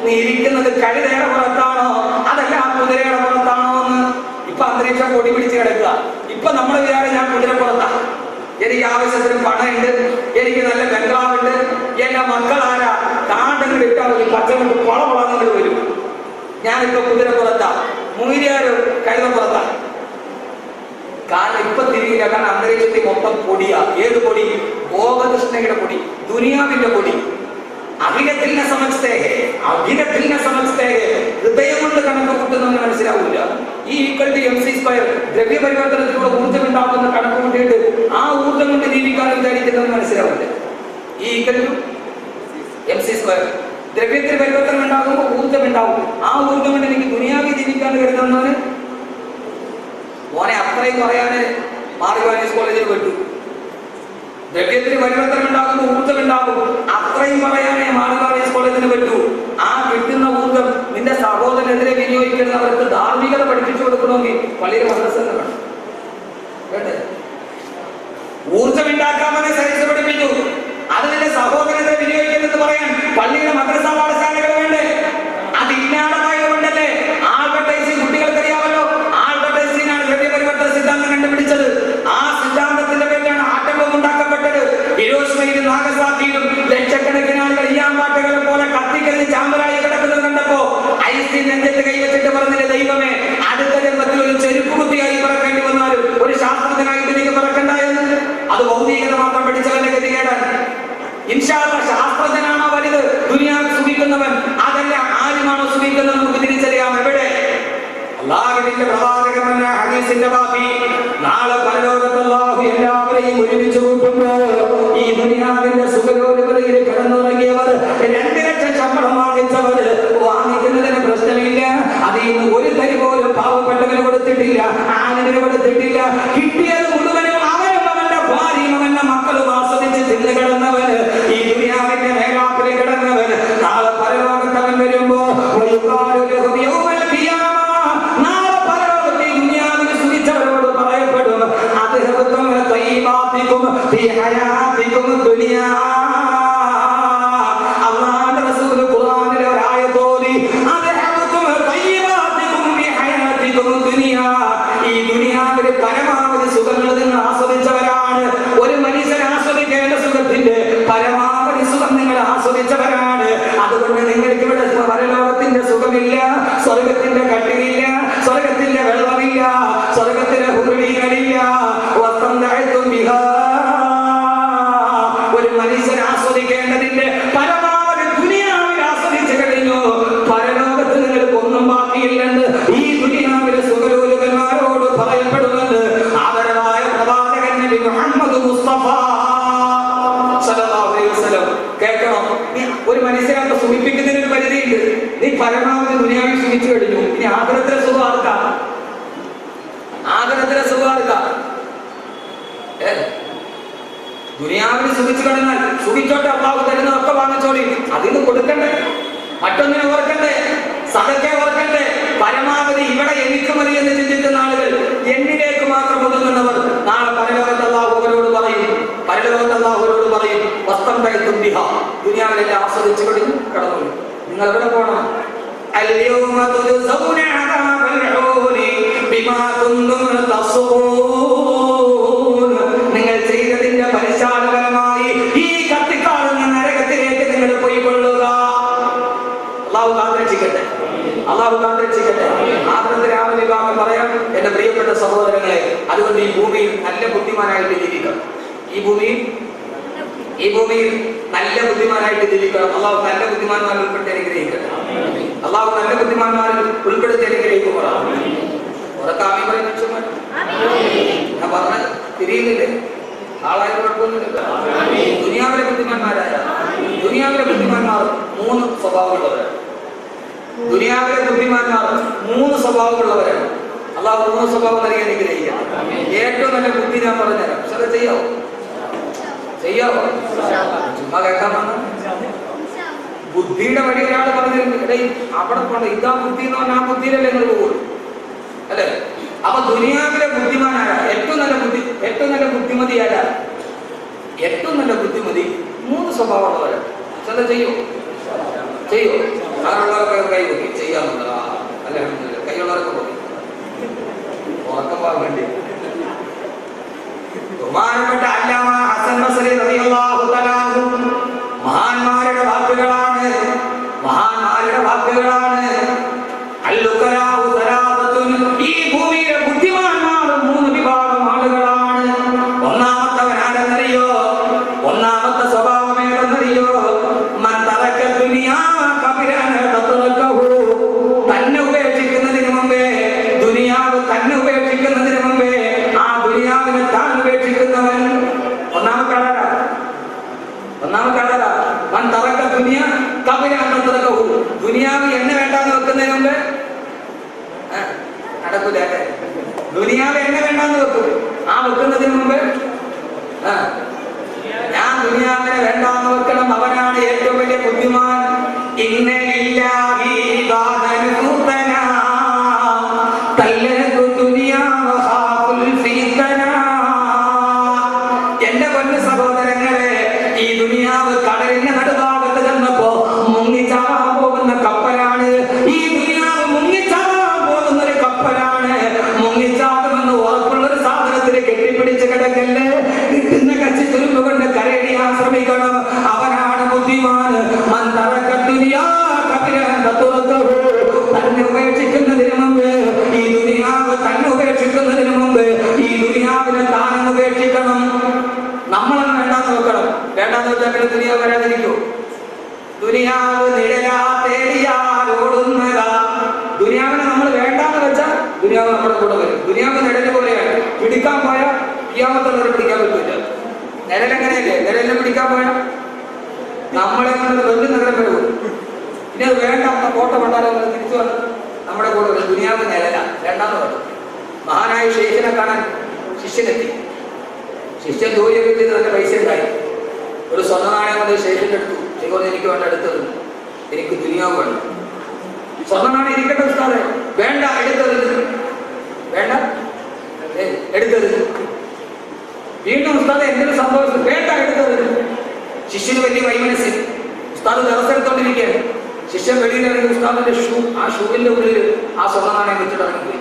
നീ ഇരിക്കുന്നത് കഴുതയുടെ പുറത്താണോ അതല്ല കുതിരയുടെ പുറത്താണോ എന്ന്. ഇപ്പൊ അന്തരീക്ഷം പൊടി പിടിച്ച് കിടക്കുക. ഇപ്പൊ നമ്മൾ വിചാരം ഞാൻ കുതിരപ്പുറത്താ, എനിക്ക് ആവശ്യത്തിന് പണമുണ്ട്, എനിക്ക് നല്ല ബംഗ്ലാവുണ്ട്, എന്റെ മക്കളാരാ കാണ്ടങ്ങൾ ഇട്ടാൽ ഒരു പച്ചമുണ്ട് വളവളങ്ങൾ വരും. ഞാനിപ്പോ കുതിരപ്പുറത്താ, മൂര്യാരോ കഴുതപ്പുറത്താ. കാരണം ഇപ്പൊ തിരിയില്ല. കാരണം അന്തരീക്ഷത്തിൽ മൊത്തം പൊടിയാ. ഏത് പൊടി? ഭോഗതൃഷ്ണയുടെ പൊടി, ദുനിയാവിന്റെ പൊടി. അഖിലത്തിനെ സമസ്തേ ഹൃദയം കൊണ്ട് കണക്ക് കൂട്ടുന്നവന് മനസ്സിലാവില്ല. ഈ =mc², ദ്രവ്യപരിവർത്തനത്തിലൂടെ ഊർജ്ജം ഉണ്ടാക്കുന്ന കണക്ക് കൂട്ടിയിട്ട് ആ ഊർജ്ജം കൊണ്ട് ജീവിക്കാൻ വിചാരിക്കുന്നവന് മനസ്സിലാവില്ല. ഈ =mc², ദ്രവ്യത്തിന് പരിവർത്തനം ഉണ്ടാകുമ്പോൾ ഊർജ്ജം ഉണ്ടാവും. ആ ഊർജ്ജം കൊണ്ട് എനിക്ക് ദുനിയാവിൽ ജീവിക്കാൻ കരുതുന്നവന് മോനെ അത്രയും പറയാന് മാർഗവാനീസ് കോളേജിൽ വിട്ടു. ദ്രവ്യത്തിന് പരിവർത്തനം ഉണ്ടാകുമ്പോൾ ഊർജ്ജം ഉണ്ടാകും, അത്രയും പറയാനേ മാർഗവാനീസ് കോളേജിന് പറ്റൂ. ആ കിട്ടുന്ന ഊർജ്ജം നിന്റെ സഹോദരനെതിരെ വിനിയോഗിക്കുന്നവർക്ക് ധാർമ്മികത പഠിപ്പിച്ചു കൊടുക്കണമെങ്കിൽ പള്ളിയിലെ മദ്രസ വേണം. വേണ്ടേ? ഊർജ്ജം ഉണ്ടാക്കാമെന്ന് സയൻസ് പഠിപ്പിച്ചു. അത് നിന്റെ സഹോദരനെതിരെ വിനിയോഗിക്കുന്നത് പറയാൻ പള്ളിയിലെ മദ്രസ പാഠശാലകൾ വേണ്ടേ? അതില്ലാതായതുകൊണ്ടല്ലേ ആൽബർട്ടൈൻസ്റ്റീൻ, കുട്ടികൾക്കറിയാമല്ലോ, ആൽബർട്ടൈൻസ്റ്റീനാണ് ദ്രവ്യപരിവർത്തന സിദ്ധാന്തം കണ്ടുപിടിച്ചത്. ആ സിദ്ധാന്തത്തിന്റെ പേരിലാണ് ആറ്റം ബോംബ് ഉണ്ടാക്കപ്പെട്ടത്. ഹിരോഷിമയിലും നാഗസാക്കിയിലും ലക്ഷക്കണക്കിന് ആളുകൾ ഈയാമ്പാറ്റകളെ പോലെ കത്തിക്കരിഞ്ഞ് ചാമ്പലായി കിടക്കുന്നത് കണ്ടപ്പോ ഐൻസ്റ്റീൻ നെഞ്ചത്ത് കൈവച്ചിട്ട് പറഞ്ഞില്ലേ, ദൈവമേ അടുത്ത ജന്മത്തിൽ ഒരു ചെരുപ്പ് കുത്തിയായി പറക്കേണ്ടി വന്നാലും ഒരു ശാസ്ത്രജ്ഞനായിട്ട് നീക്ക് പറക്കണ്ട എന്ന്. അത് ഭൗതികത മാത്രം പഠിച്ചവന്റെ ഗതികേടാൻ. ഇൻഷാ അല്ലാഹ് ശാസ്ത്രജ്ഞനാണോ വലുത് ദുനിയാവിൽ സുഖിക്കുന്നവൻ? അതല്ല, ആരുമാണോ സുഖിക്കുന്നത് നമുക്ക് തിരിച്ചറിയാം. എവിടെ? അല്ലാഹുവിന്റെ പ്രവാചകൻ ഹദീസിന്റെ ബാക്കി നാളെ പരലോകത്ത് അല്ലാഹു എല്ലാവരെയും ഒരുമിച്ച് കൂട്ടുമ്പോൾ ഈ ദുനിയാവിന്റെ സുഖലോലുപതയിൽ കിടന്നുറങ്ങിയവർ, 2 ലക്ഷം ശമ്പളം വാങ്ങിക്കുന്നതിന് പ്രശ്നമില്ല. അതിൽ നിന്ന് ഒരു തരി പോലും പാവപ്പെട്ടവന് കൊടുത്തിട്ടില്ല, ആണിന് കൊടുത്തിട്ടില്ല. കിട്ടിയത് മുഴുവനും അവനും അവന്റെ ഭാര്യയും അവന്റെ മക്കളും ആസ്വദിച്ച് തിന്നു കിടന്നവന്, ഈ ദുനിയാവിന്റെ മേലാപ്പിൽ കിടന്നവന് നാളെ പരലോകത്തവൻ വരുമ്പോ അല്ലാഹുവിന്റെ റസൂൽ ഖുർആനിലെ ഒരു ആയത്ത് ഓതി, ഈ ദുനിയാവിൽ പരമാവധി സുഖങ്ങൾ നിങ്ങൾ ആസ്വദിച്ചവരാണ്. ഒരു മനുഷ്യൻ ആസ്വദിക്കേണ്ട സുഖത്തിന്റെ പരമാവധി സുഖം നിങ്ങൾ ആസ്വദിച്ചവരാണ്. അതുകൊണ്ട് നിങ്ങൾക്ക് ഇവിടെ പരലോകത്തിന്റെ സുഖമില്ല, സ്വർഗത്തിന്റെ കട്ടിലില്ല, സ്വർഗത്തിന്റെ വെള്ളമില്ല, സ്വർഗത്തിന്റെ ഹുറുകളില്ല. ഒരു മനുഷ്യൻ ആസ്വദിക്കേണ്ടതിന്റെ പരമാവധി ദുനിയാവിൽ ആസ്വദിച്ചു കഴിഞ്ഞു. പരലോകത്ത് നിങ്ങൾക്ക് ഒന്നും ബാക്കിയില്ലെന്ന് ഈ ദുനിയാവിലെ സുഖലോലുകന്മാരോട് പറയപ്പെടുന്നുണ്ട്. ആദരവായ പ്രവാചകൻ നബി മുഹമ്മദ് മുസ്തഫ സല്ലല്ലാഹു അലൈഹി വസല്ലം കേൾക്കണം. നീ ഒരു മനുഷ്യനെ സുഖിപ്പിക്കുന്നതിന് ഒരു പരിധിയുണ്ട്. നീ പരമാവധി ദുനിയാവിൽ സുഖിച്ചു കഴിഞ്ഞു. ഇനി ആദരത്തിലെ സുഖം ആർക്കാം? ആദരത്തിലെ സുഖം ആർക്കാം? ദുനിയാവിൽ സുഖിച്ചു കഴിഞ്ഞാൽ സുഖിച്ചോട്ടെ, അള്ളാഹു തരുന്നതൊക്കെ വാങ്ങിച്ചോളി. അതിന് കൊടുക്കണ്ടേ? മറ്റൊന്നിനെ ഓർക്കണ്ടേ? സദക്കെ ഓർക്കണ്ടേ? പരമാവധി ഇവിടെ എനിക്ക് മതി എന്ന് ചിന്തിക്കുന്ന ആളുകൾ, എന്നിലേക്ക് മാത്രം ഒതുങ്ങുന്നവർ നാളെ പരലോകത്ത് അള്ളാഹു അവരോട് പറയും വസ്ത്രം കയറ്റും ബിഹ, ദുനിയാവിലെല്ലാം ആസ്വദിച്ചു കഴിഞ്ഞു കടന്നു. നിങ്ങൾ എവിടെ പോകണം? اليوم تجزون عذاب الهون بما كنتم تصفون. നിങ്ങൾ ചെയ്തതിന്റെ പരിശാലനമായി ഈ കത്തിക്കാളുന്ന നരകത്തിലേക്ക് നിങ്ങൾ പോയിക്കൊള്ളുക. അല്ലാഹു കാത്തിരക്ഷിക്കട്ടെ, അല്ലാഹു കാത്തിരക്ഷിക്കട്ടെ. ആദ്യത്തെ രാവിലെ വിഭാഗം പറയാം, എന്റെ പ്രിയപ്പെട്ട സഹോദരങ്ങളെ, അതുകൊണ്ട് ഈ ഭൂമിയിൽ നല്ല ബുദ്ധിമാനായിട്ട് ജീവിക്കണം. ഈ ഭൂമിയിൽ നല്ല ബുദ്ധിമാനായിട്ട് ജീവിക്കണം. അല്ലാഹു നല്ല ബുദ്ധിമാന്മാരിൽ ഉൾപ്പെട്ട് അനുഗ്രഹിക്കട്ടെ. അല്ലാഹു നല്ല ബുദ്ധിമാന്മാരിൽ ഉൾപ്പെടുത്തി അനുഗ്രഹിക്കുമ്പോഴാണ് ഉറക്കാമി പറയുന്ന മനുഷ്യന്മാർ. ഞാൻ പറഞ്ഞ തിരിയുന്നില്ലേ? ആളായ കുഴപ്പമൊന്നുമില്ല. ദുനിയാവിലെ ബുദ്ധിമാന്മാർ 3 സ്വഭാവമുള്ളവരാണ്. ദുനിയാവിലെ ബുദ്ധിമാന്മാർ 3 സ്വഭാവമുള്ളവരാണ്. അല്ലാഹു 3 സ്വഭാവം നൽകി അനുഗ്രഹിക്കണം. ഏറ്റവും നല്ല ബുദ്ധി ഞാൻ പറഞ്ഞുതരാം. പക്ഷെ ചെയ്യാവോ? ചുമ്മാ കേൾക്കാൻ വന്ന ബുദ്ധിയുടെ വഴി ഒരാൾ പറഞ്ഞിട്ടുണ്ട്, അവിടെ പോണ്ട ഇതാ ബുദ്ധി എന്ന് പറഞ്ഞാൽ ആ ബുദ്ധിയിലല്ലേ നിങ്ങൾ പോകുള്ളൂ അല്ലേ? അപ്പൊ ദുനിയാവിലെ ബുദ്ധിമാനായ ഏറ്റവും നല്ല ബുദ്ധിമതി ആരാ? ഏറ്റവും നല്ല ബുദ്ധിമതി 3 സ്വഭാവമുള്ളവരാണ്. ചില ചെയ്യോ? ചെയ്യോ? അങ്ങനെയുള്ളവരൊക്കെ കൈ നോക്കി ചെയ്യാമെന്നുള്ളതാ. അല്ല കൈയുള്ളവരൊക്കെ നോക്കി ഉറക്കം പോകാൻ വേണ്ടി. ബഹുമാനപ്പെട്ട അല്ലാമ ഹസൻ ബസ്രി റളിയല്ലാഹു തആല മഹാന്മാരുടെ വാക്കുകളാണ്, മഹാന്മാരുടെ വാക്കുകളാണ്. അൽ-ഉഖലാഉ സലാസത്തുൻ, ഈ ഭൂമിയിലെ ബുദ്ധിമാന്മാർ 3 വിഭാഗം ആളുകളാണ്. ഒന്നാമത്തവൻ ആരെന്നറിയോ? ഒന്നാമത്തെ സ്വഭാവം ഏതെന്നറിയോ? മൻ തറക ദുനിയാ ഖബല അൻ തതറകഹു, തന്നെ ഉപേക്ഷിക്കുന്നതിന് മുമ്പേ, ദുനിയാവ് തന്നെ ഉപേക്ഷിക്കുന്നതിന് മുമ്പേ ആ ദുനിയാവിനെ താൻ ഉപേക്ഷിക്കുന്നവൻ. ഒന്നാമത്തെ ആളാ, ഒന്നാമത്തെ ആളാ മൻ തറക ദുനിയാ ഖബല അൻ തതറകഹു. ദുനിയാവ് എന്നെ വേണ്ടാന്ന് വെക്കുന്നതിന് മുമ്പേ നടക്കൂല. ദുനിയാവ് എന്നെ വേണ്ടാന്ന് വെക്കും. ആ വെക്കുന്നതിന് മുമ്പ് ഞാൻ ദുനിയാവിനെ വേണ്ടാന്ന് വെക്കണം. അവനാണ് ഏറ്റവും വലിയ ബുദ്ധിമാൻ. എന്റെ പൊന്നു സഹോദരങ്ങളെ, ഈ ദുനിയാവ് കടലിന്റെ നടുഭാഗത്ത് ചെന്നപ്പോ മുങ്ങിച്ചാവാൻ പോകുന്ന കപ്പലാണ്. ഈ ദുനിയാവ് മുങ്ങിച്ചാവാൻ പോകുന്ന ഒരു കപ്പലാണ്. മുങ്ങിച്ചാകുമെന്ന് ഉറപ്പുള്ളൊരു സാധനത്തിന് കെട്ടിപ്പിടിച്ച് കിടക്കല്ലേ. കിട്ടുന്ന കച്ചി തുരുമ്പ് കൊണ്ട് കരയടിയാൻ ശ്രമിക്കണം. അവനാണ് ബുദ്ധിമാൻ. തന്നെ ഉപേക്ഷിക്കുന്നതിന് മുമ്പ്, ഈ ദുനിയാവ് തന്നെ ഉപേക്ഷിക്കുന്നതിന് മുമ്പ് ഈ ദുനിയാവിനെ താനും ഉപേക്ഷിക്കണം. നമ്മളൊന്നും വേണ്ടാന്ന് വെക്കണം. വേണ്ടാന്ന് വെച്ചാൽ പിന്നെ ദുനിയാവ് വരാതിരിക്കൂ. ദുനിയാവ് നിഴലാ തേടിയാൽ ഓടുന്നതാ. ദുനിയാവിനെ നമ്മൾ വേണ്ടാന്ന് വെച്ചാൽ ദുനിയാവ് നമ്മുടെ കൂടെ വരും. ദുനിയാവ് നിഴല് പോലെയാണ്. പിടിക്കാൻ പോയാൽ ഖിയാമത്തുള്ളവരെ പിടിക്കാൻ പറ്റില്ല. നിഴലെങ്ങനെയല്ലേ? നിഴലിനെ പിടിക്കാൻ പോയാൽ നമ്മളെ കൊണ്ട് വലിയ നഗരം വരും. പിന്നെ അത് വേണ്ട കോട്ട കൊണ്ടാലോ തിരിച്ചു വന്ന് നമ്മുടെ കൂടെ വരും. ദുനിയാവ് നിഴല രണ്ടാമത് പറഞ്ഞു. മഹാനായ ഷെയ്ഖിനെ കാണാൻ ശിഷ്യനെത്തി. ശിഷ്യൻ ജോലിയൊക്കെ ചെയ്ത് നല്ല പൈസ ഉണ്ടായി. ഒരു സ്വർണ്ണ നാണയം കൊണ്ട് ഷെയ്ഖിന്റെ അടുത്തു. ഷെയ്ഖ് എനിക്ക് വേണ്ട, എടുത്തത് എനിക്ക് ദുനിയാവ് വേണം. സ്വർണ്ണ നാണയം ഇരിക്കട്ടെ ഉസ്താദേ. വേണ്ട, എടുത്തത്. വേണ്ട, എടുത്തത്. വീണ്ടും ഉസ്താദെ എന്തൊരു സന്തോഷം. വേണ്ട, എടുത്തത്. ശിഷ്യന് വലിയ വൈമനസ്സിൽ. ഉസ്താദ് ദിവസെടുത്തോണ്ടിരിക്കുകയാണ്. ശിഷ്യൻ വെളിയിലിറങ്ങി ഉസ്താദിന്റെ ആ ഷൂവിന്റെ ഉള്ളിൽ ആ സ്വർണ്ണ നാണയം വെച്ചിട്ട് ഇറങ്ങിപ്പോയി.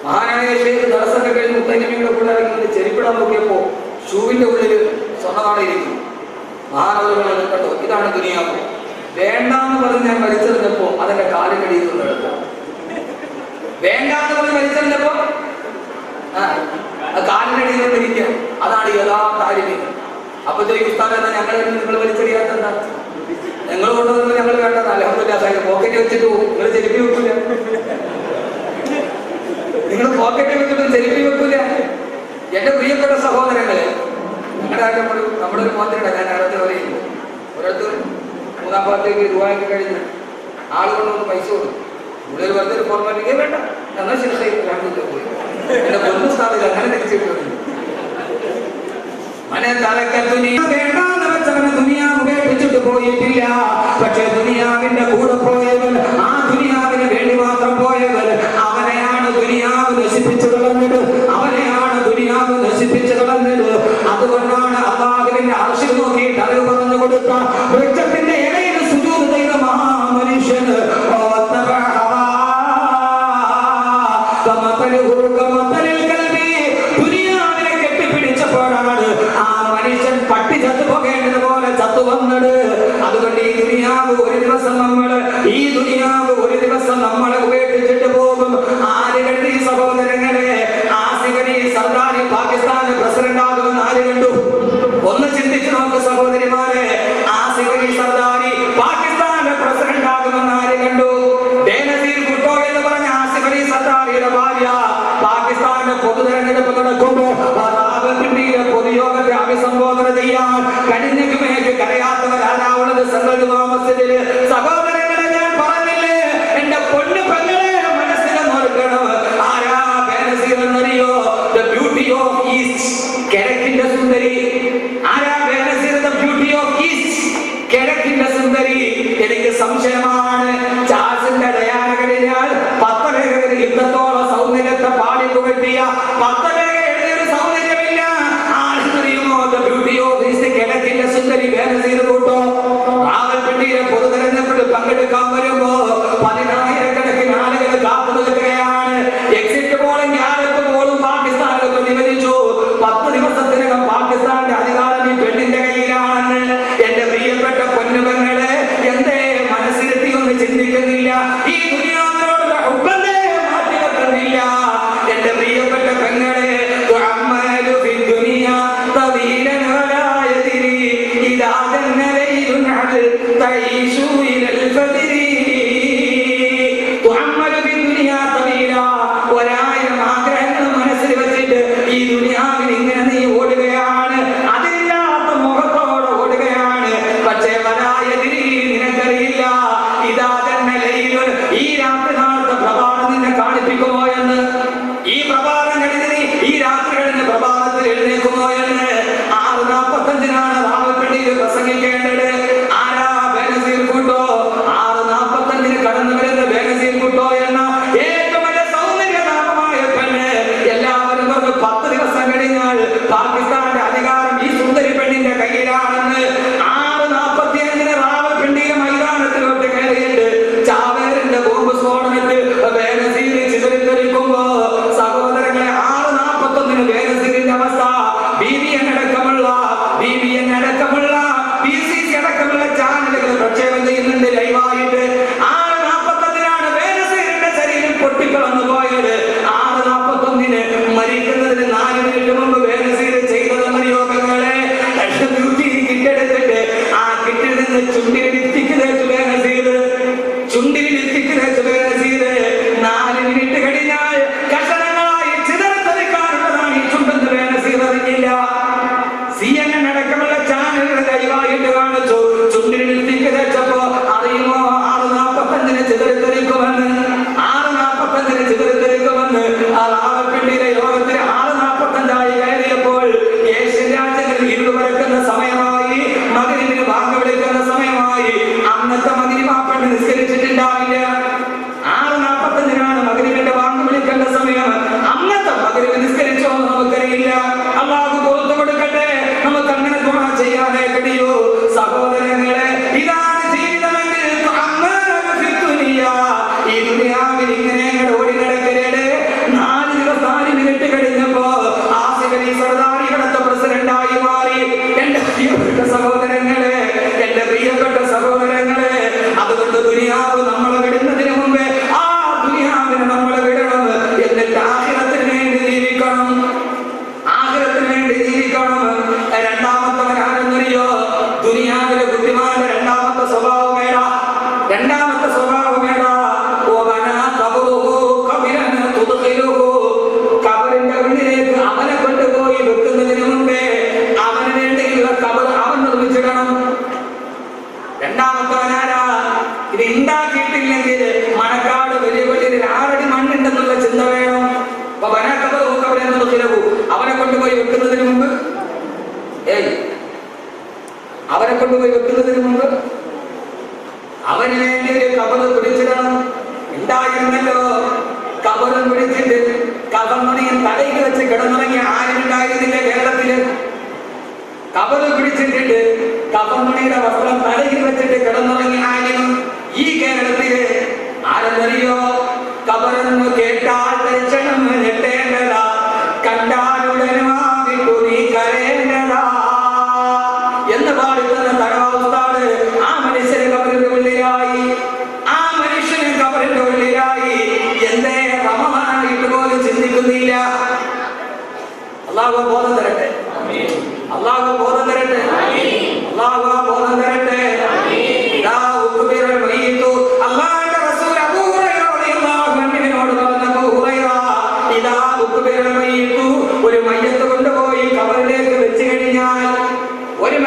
മഹാനായ ഷെയ്ഖ് ദിവസമൊക്കെ കഴിഞ്ഞ് മുത്തനബിയുടെ കൂടെ ഇറങ്ങി ചെരിപ്പിടാൻ നോക്കിയപ്പോ ഷൂവിന്റെ ഉള്ളിൽ സ്വർണ്ണ നാണയം ഇരിക്കുന്നു. മഹാനവറുകൾ കണ്ടോ, ഇതാണ് ദുനിയാവ്. വേണ്ടാന്ന് പറഞ്ഞ് ഞാൻ വലിച്ചെറിഞ്ഞപ്പോ അതെന്റെ കാലിനടിയിൽ നിന്ന് എടുക്കാം. വേണ്ടാന്ന് പറഞ്ഞ് വലിച്ചെറിഞ്ഞപ്പോ കാലിനടിയിൽ നിന്നിരിക്കുക. അതാണ് യഥാർത്ഥ ആര്യൻ. അപ്പൊ ഉസ്താദ് എന്നാ നിങ്ങൾ വലിച്ചെറിയാത്തെന്താ? നിങ്ങൾ കൊണ്ടുവന്നത് ഞങ്ങൾ വേണ്ടത്. അൽഹംദുലില്ലാഹ് പോക്കറ്റ് വെച്ചിട്ട് നിങ്ങൾ ചെരുപ്പി വെക്കൂല. നിങ്ങൾ പോക്കറ്റ് വെച്ചിട്ട് ചെരുപ്പി വെക്കൂല. എന്റെ പ്രിയപ്പെട്ട സഹോദരങ്ങളെ, നമ്മുടെ ഒരു മോത്തിരട ഞാൻ അടുത്ത് പറയുന്നു. ഒരിടത്ത് 3-ാം പാർട്ടിക്ക് രൂപയ്ക്ക് കഴിഞ്ഞ് ആളുകളൊന്ന് പൈസ കൊടുക്കും. ഉള്ളിൽ വെറുതെ ഒരു ഫോർമാലിറ്റി വേണ്ട എന്നാൽ ശരി പോയി. എന്റെ പൊന്നു സ്ഥാപില്ല അങ്ങനെ തിരിച്ചിട്ടു. വേണ്ടാന്ന് വെച്ചവന് ദുനിയാവ് ഉപേക്ഷിച്ചിട്ട് പോയിട്ടില്ല. പക്ഷെ ദുനിയാവിന്റെ കൂടെ പോയവൻ, ആ ദുനിയാവിന് വേണ്ടി മാത്രം പോയവൻ, അവനെയാണ് ദുനിയാവ് നശിപ്പിച്ചു കളഞ്ഞത്. അവനെയാണ് ദുനിയാവ് നശിപ്പിച്ചു കളഞ്ഞത്. അതുകൊണ്ടാണ് അല്ലാഹുവിന്റെ അർശിൽ നോക്കിയിട്ട് അറിവ് പറഞ്ഞു കൊടുത്ത വൃക്ഷത്തിന്റെ ഇടയിൽ സുജൂദ് ചെയ്ത മഹാമനുഷ്യന് ദുനിയാവിനെ കെട്ടിപ്പിടിച്ചപ്പോഴാണ് ആ മനുഷ്യൻ പട്ടി ചത്തുപോകേണ്ടതുപോലെ ചത്തു വന്നത്. അതുകൊണ്ട് ഈ ദുനിയാവ് ഒരു ദിവസം നമ്മളെ ഉപേക്ഷിച്ചിട്ട് പോകും. ആര് കണ്ടു ഈ സഹോദരങ്ങളെ? ആസിഫ് അലി സർദാരി പാകിസ്ഥാന്റെ പ്രസിഡന്റ് ആകുമെന്ന് ആര് കണ്ടു? ഒന്ന് ചിന്തിച്ചു നോക്ക് സഹോദരിമാരെ. ആസിഫ് അലി സർദാരി പാകിസ്ഥാന്റെ പ്രസിഡന്റ് ആകുമെന്ന് ആര് കണ്ടു? ബേനസീർ ഭുട്ടോ എന്ന് പറഞ്ഞ ആസിഫ് അലി സർദാരിയുടെ ഭാര്യ പാകിസ്ഥാന്റെ പൊതു തെരഞ്ഞെടുപ്പ് നടക്കുമ്പോ റാവൽപിണ്ടിയിലെ പൊതുയോഗത്തെ അഭിസംബോധന ചെയ്യാൻ കടിഞ്ഞുമേക്ക് കരയാത്തവരാരാവുള്ളത് സെൻട്രൽ ജുമാ മസ്ജിദില്. സഹോദരങ്ങളെ, ഞാൻ പറഞ്ഞില്ലേ, എന്റെ പൊന്നു പെങ്ങളെ മനസ്സിൽ നോക്കണം. ആരാ ബേനസീർ എന്നറിയോ? ദ ബ്യൂട്ടി ഓഫ് ഈസ്റ്റ്, കിഴക്കിന്റെ സുന്ദരി. ആരാ Benazir? The beauty of East, കിഴക്കിന്റെ സുന്ദരി. എനിക്ക് സംശയമാണ് ചാൾസിന്റെ ഡയാന കഴിഞ്ഞാൽ 10 ലേഖകർ യുദ്ധത്തോളം സൗന്ദര്യത്തെ പാടി പുകഴ്ത്തിയ 10 ലേഖകരുടെ സൗന്ദര്യമില്ല. ആരെന്നറിയുമോ? ദ ബ്യൂട്ടി ഓഫ് ഈസ്റ്റ്, കിഴക്കിന്റെ സുന്ദരി ബേനസീർ ഭൂട്ടോ. റാവൽപിണ്ടിയിലെ പൊതു തെരഞ്ഞെടുപ്പ് ഒരായിരം ആഗ്രഹങ്ങൾ മനസ്സിൽ വെച്ചിട്ട് ഈ ദുനിയാവിൽ ഇങ്ങനെ നീ ഓടുകയാണ്, അതില്ലാത്ത മുഖത്തോടെ ഓടുകയാണ്. പക്ഷേ നിനക്കറിയില്ല ഇതാ തന്നെ ഈ രാത്രി നാളത്തെ പ്രഭാതം നിന്നെ കാണിപ്പിക്കുമോ എന്ന്. ഈ പ്രഭാതം കഴിഞ്ഞ് നീ ഈ രാത്രി കഴിഞ്ഞ് പ്രഭാതത്തിൽ എഴുന്നേൽക്കുമോ എന്ന്. 6:45 രാവിലെ പ്രസംഗിക്കേണ്ടത്. ആരാ ബേനസീർ കൂട്ടോ? 6:45 കടന്നു വരുന്ന ബേനസീർ കൂട്ടോ എന്ന ഏറ്റവും വലിയ സൗന്ദര്യനാമമായ പെണ്ണ്. എല്ലാവരും പറഞ്ഞു 10 ദിവസം കഴിഞ്ഞാൽ പാകിസ്ഥാന്റെ അധികാരം ഈ സുന്ദരി പെണ്ണിന്റെ കയ്യിലാണെന്ന്. 6:45 റാവൽപിണ്ടിയിലെ മൈതാനത്തിലോട്ട് കയറിയിട്ട് ചാവേറിന്റെ ബോംബ് സ്ഫോടനത്തിൽ ബേനസീർ ചിതറിത്തെറിക്കുമ്പോ സഹോദരങ്ങളെ 6:41 ബേനസീറിന്റെ അവസ്ഥ BBN അടക്കമുള്ള PCC അടക്കമുള്ള ചാനലുകൾ പ്രക്ഷേപണം ചെയ്യുന്നുണ്ട് ലൈവായിട്ട്. 6:45 ബേനസീറിന്റെ ശരീരം പൊട്ടിക്കളന്നു പോയത്. 6:41 മരിക്കുന്നതിന് 4 മിനിറ്റ് മുമ്പ് ബേനസീർ ചെയ്തത് നിയോഗങ്ങളെ കിട്ടെടുത്തിട്ട് ആ കിറ്റിൽ നിന്ന് ചുണ്ടിലിത്തിക്ക് തേച്ചു ബേനസീർ. 4 മിനിറ്റ് കഴിഞ്ഞാൽ കഷണങ്ങളായി ചിതറിത്തെറിക്കാനുള്ളതാണ് ഈ ചുണ്ടെന്ന് ബേനസീർ അറിഞ്ഞില്ല. CNN അടക്കമുള്ള ചാനലുകൾ ലൈവായിട്ട് കാണിച്ചു. ചുണ്ടിലിത്തിക്ക് തേച്ചപ്പോ അറിയുമോ 6:45 ചിതറിത്തെറിക്കുമെന്ന്. 6:45 ചിതറിത്തെറിക്കുമെന്ന് ആ റാവൽപിണ്ടിയിലെ യോഗത്തിൽ 6:45 കയറിയപ്പോൾ ഏഷ്യൻ രാജ്യങ്ങളിൽ ഇരുള് പരക്കുന്ന സമയമായി, മഗ്‌രിബിന് ബാങ്ക് വിളിക്കുന്ന സമയമായി. അന്നത്തെ മഗ്‌രിബ് ആ പെണ്ണ് നിസ്കരിച്ചിട്ടുണ്ടാവില്ല. 6:45 മഗ്‌രിബിന്റെ ബാങ്ക് വിളിക്കേണ്ട സമയം. അന്നത്തെ മഗ്‌രിബ് നിസ്കരിച്ചോ എന്ന് നമുക്കറിയില്ല. അല്ലാഹു പുറത്തു കൊടുക്കട്ടെ. നമുക്ക് അങ്ങനെ ദുആ ചെയ്യാനേ കഴിയൂ. സഹോദരങ്ങളെ, ഇതാണ് ജീവിതമെങ്കിൽ ഈ ദുനിയാവിൽ ഇങ്ങനെ ഓടി നടക്കരുത്. 4 ദിവസം 4 മിനിറ്റ് കഴിഞ്ഞപ്പോ ആസിഫ് അലി സർദാരി ഇവിടുത്തെ പ്രസിഡന്റായി മാറി. എന്റെ പ്രിയപ്പെട്ട സഹോദരങ്ങളെ, അതുകൊണ്ട് ദുനിയാവ് നമ്മളെ വിടുന്നതിന് മുമ്പേ ആ ദുനിയാവിനെ നമ്മളെ വിടണം. എന്നിട്ട് ആഖിറത്തിന് വേണ്ടി ജീവിക്കണം. രണ്ടാമത്തവൻ ആരെന്നറിയോ? ദുനിയാവിലെ ബുദ്ധിമാന്റെ രണ്ടാമത്തെ സ്വഭാവം ഏതാ? കബറിന്റെ ഉള്ളിലേക്ക് അവനെ കൊണ്ടുപോയി വെക്കുന്നതിന് മുമ്പേ അവന് വേണ്ടിയുള്ള കബർ അവൻ നിർമ്മിച്ചിടണം. രണ്ടാമത്തവനാരാ? ഇത് ഉണ്ടാക്കിയിട്ടില്ലെങ്കിൽ മണക്കാട് വലിയ വലിയ 6 അടി മണ്ണുണ്ടെന്നുള്ള ചിന്ത വേണം. അവനെ കൊണ്ടുപോയി വെക്കുന്നതിന് മുമ്പ് അവന് വേണ്ടി ഒരു കബറ് പിടിച്ചിടണം. ഉണ്ടായിരുന്നല്ലോ കബറും പിടിച്ചിട്ട് കബർമണിയും തലയിൽ വെച്ച് കിടന്നുറങ്ങിയ ആരുണ്ടായിരുന്നില്ല കേരളത്തില്. കബറ് പിടിച്ചിട്ടിട്ട് കബർമണിയുടെ വസ്ത്രം തലയിൽ വെച്ചിട്ട് കിടന്നുറങ്ങിയ ആരും ഈ കേരളത്തില് ആരെന്നറിയോ? കബറെന്ന് കേട്ടാൽ ദർശനം ഞെട്ടേണ്ടതാ, കണ്ടാലുടനെ വാങ്ങിട്ടു നീ കരയേണ്ടതാ എന്ന് പാടുന്ന തടവസ്ഥാണ്. ആ മനുഷ്യന് കബറിന്റെ ഉള്ളിലായി. എന്തേ റമദാനായിട്ട് പോലും ചിന്തിക്കുന്നില്ല. അല്ലാഹു ബോധം തരട്ടെ. അല്ലാഹുവിന്റെ റസൂൽ അബൂ ഹുറൈറ റളിയല്ലാഹു അൻഹുവിനോട് പറഞ്ഞു, അബൂ ഹുറൈറ, ഇദാ ഉഖ്ബിറൽ മയ്യിത്തു, ഒരു മയ്യത്ത് കൊണ്ടുപോയി ഖബറിലേക്ക് വെച്ച് കഴിഞ്ഞാൽ, ഒരു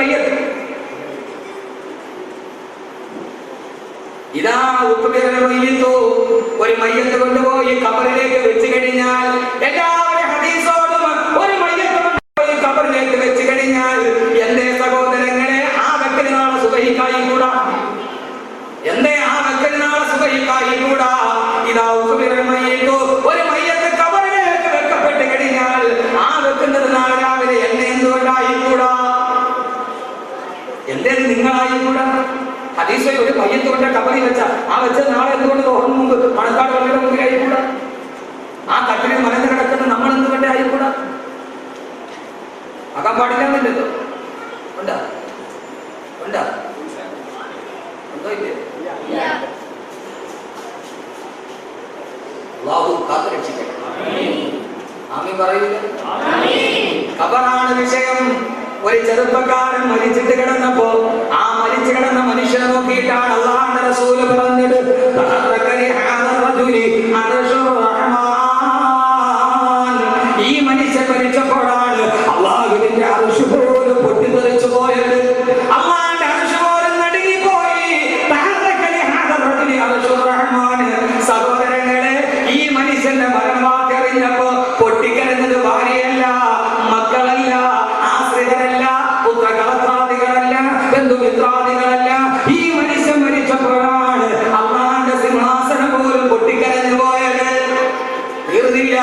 മയ്യത്ത് കൊണ്ടുപോയി ഖബറിലേക്ക് വെച്ച് കഴിഞ്ഞാൽ, എല്ലാവരും ഹദീസോടും ഒരു മയ്യത്ത് കൊണ്ടുപോയി ഖബറിലേക്ക് വെച്ച് കഴിഞ്ഞാൽ എന്തേ സഹോദരങ്ങളെ ആ വെക്കൽ നാളെ സുബഹിക്കായി കൂടാ? ഇതാ ഉഖ്ബിറൽ മയ്യിത്തു, ഒരു മയ്യത്ത് ഖബറിലേക്ക് വെക്കപ്പെട്ട് കഴിഞ്ഞാൽ ആ വെക്കുന്നത് നാളെ രാവിലെ എന്നെ എന്തുകൊണ്ടായിക്കൂടാ? എന്തേ നിങ്ങളായിക്കൂടാ? ഹദീസിൽ ഒരു മയ്യത്ത് കൊണ്ട് കബറി വെച്ച ആ വെച്ച നാളെ എന്തുകൊണ്ട് തോന്നുന്നു മുമ്പ് മണക്കാട് വളരെ മുമ്പിൽ ആയിക്കൂടാ? ആ കട്ടിലിൽ മലന്ന് കിടക്കുന്ന നമ്മൾ എന്തുകൊണ്ട് ആയിക്കൂടാ? ആകാൻ പാടില്ലെന്നില്ലല്ലോ. ഉണ്ടാ ഉണ്ടോ ഇല്ലേ? അല്ലാഹു കാത്തുരക്ഷിക്കട്ടെ. ആമീൻ പറയൂലേ? ഖബറാണ് വിഷയം. ഒരു ചെറുപ്പക്കാരൻ മരിച്ചിട്ട് കിടന്നപ്പോ ആ മരിച്ച മരിച്ചു കിടന്ന മനുഷ്യനെ നോക്കിയിട്ടാണ് അല്ലാഹുവിന്റെ റസൂൽ പറഞ്ഞത്, ഈ മനുഷ്യൻ മരിച്ചപ്പോഴാണ് അല്ലാഹുവിന്റെ അർശ് പോലും പൊട്ടിത്തെറിച്ചു പോയത്. അല്ലാഹുവിന്റെ അർശ് പോലും നടുങ്ങിപ്പോയി. സഹോദരങ്ങളെ, ഈ മനുഷ്യന്റെ മരണം വാർത്ത അറിഞ്ഞപ്പോ പൊട്ടിക്കരഞ്ഞത് ഭാര്യയല്ല, മക്കളല്ല, ആശ്രിതരല്ല, പുത്രകളത്രാദികളല്ല, ബന്ധുമിത്രാദികളല്ല. ഈ മനുഷ്യൻ മരിച്ചപ്പോഴാണ് അല്ലാഹുവിന്റെ സിംഹാസനം പോലും പൊട്ടിക്കരഞ്ഞു പോയത്. തീർന്നില്ല.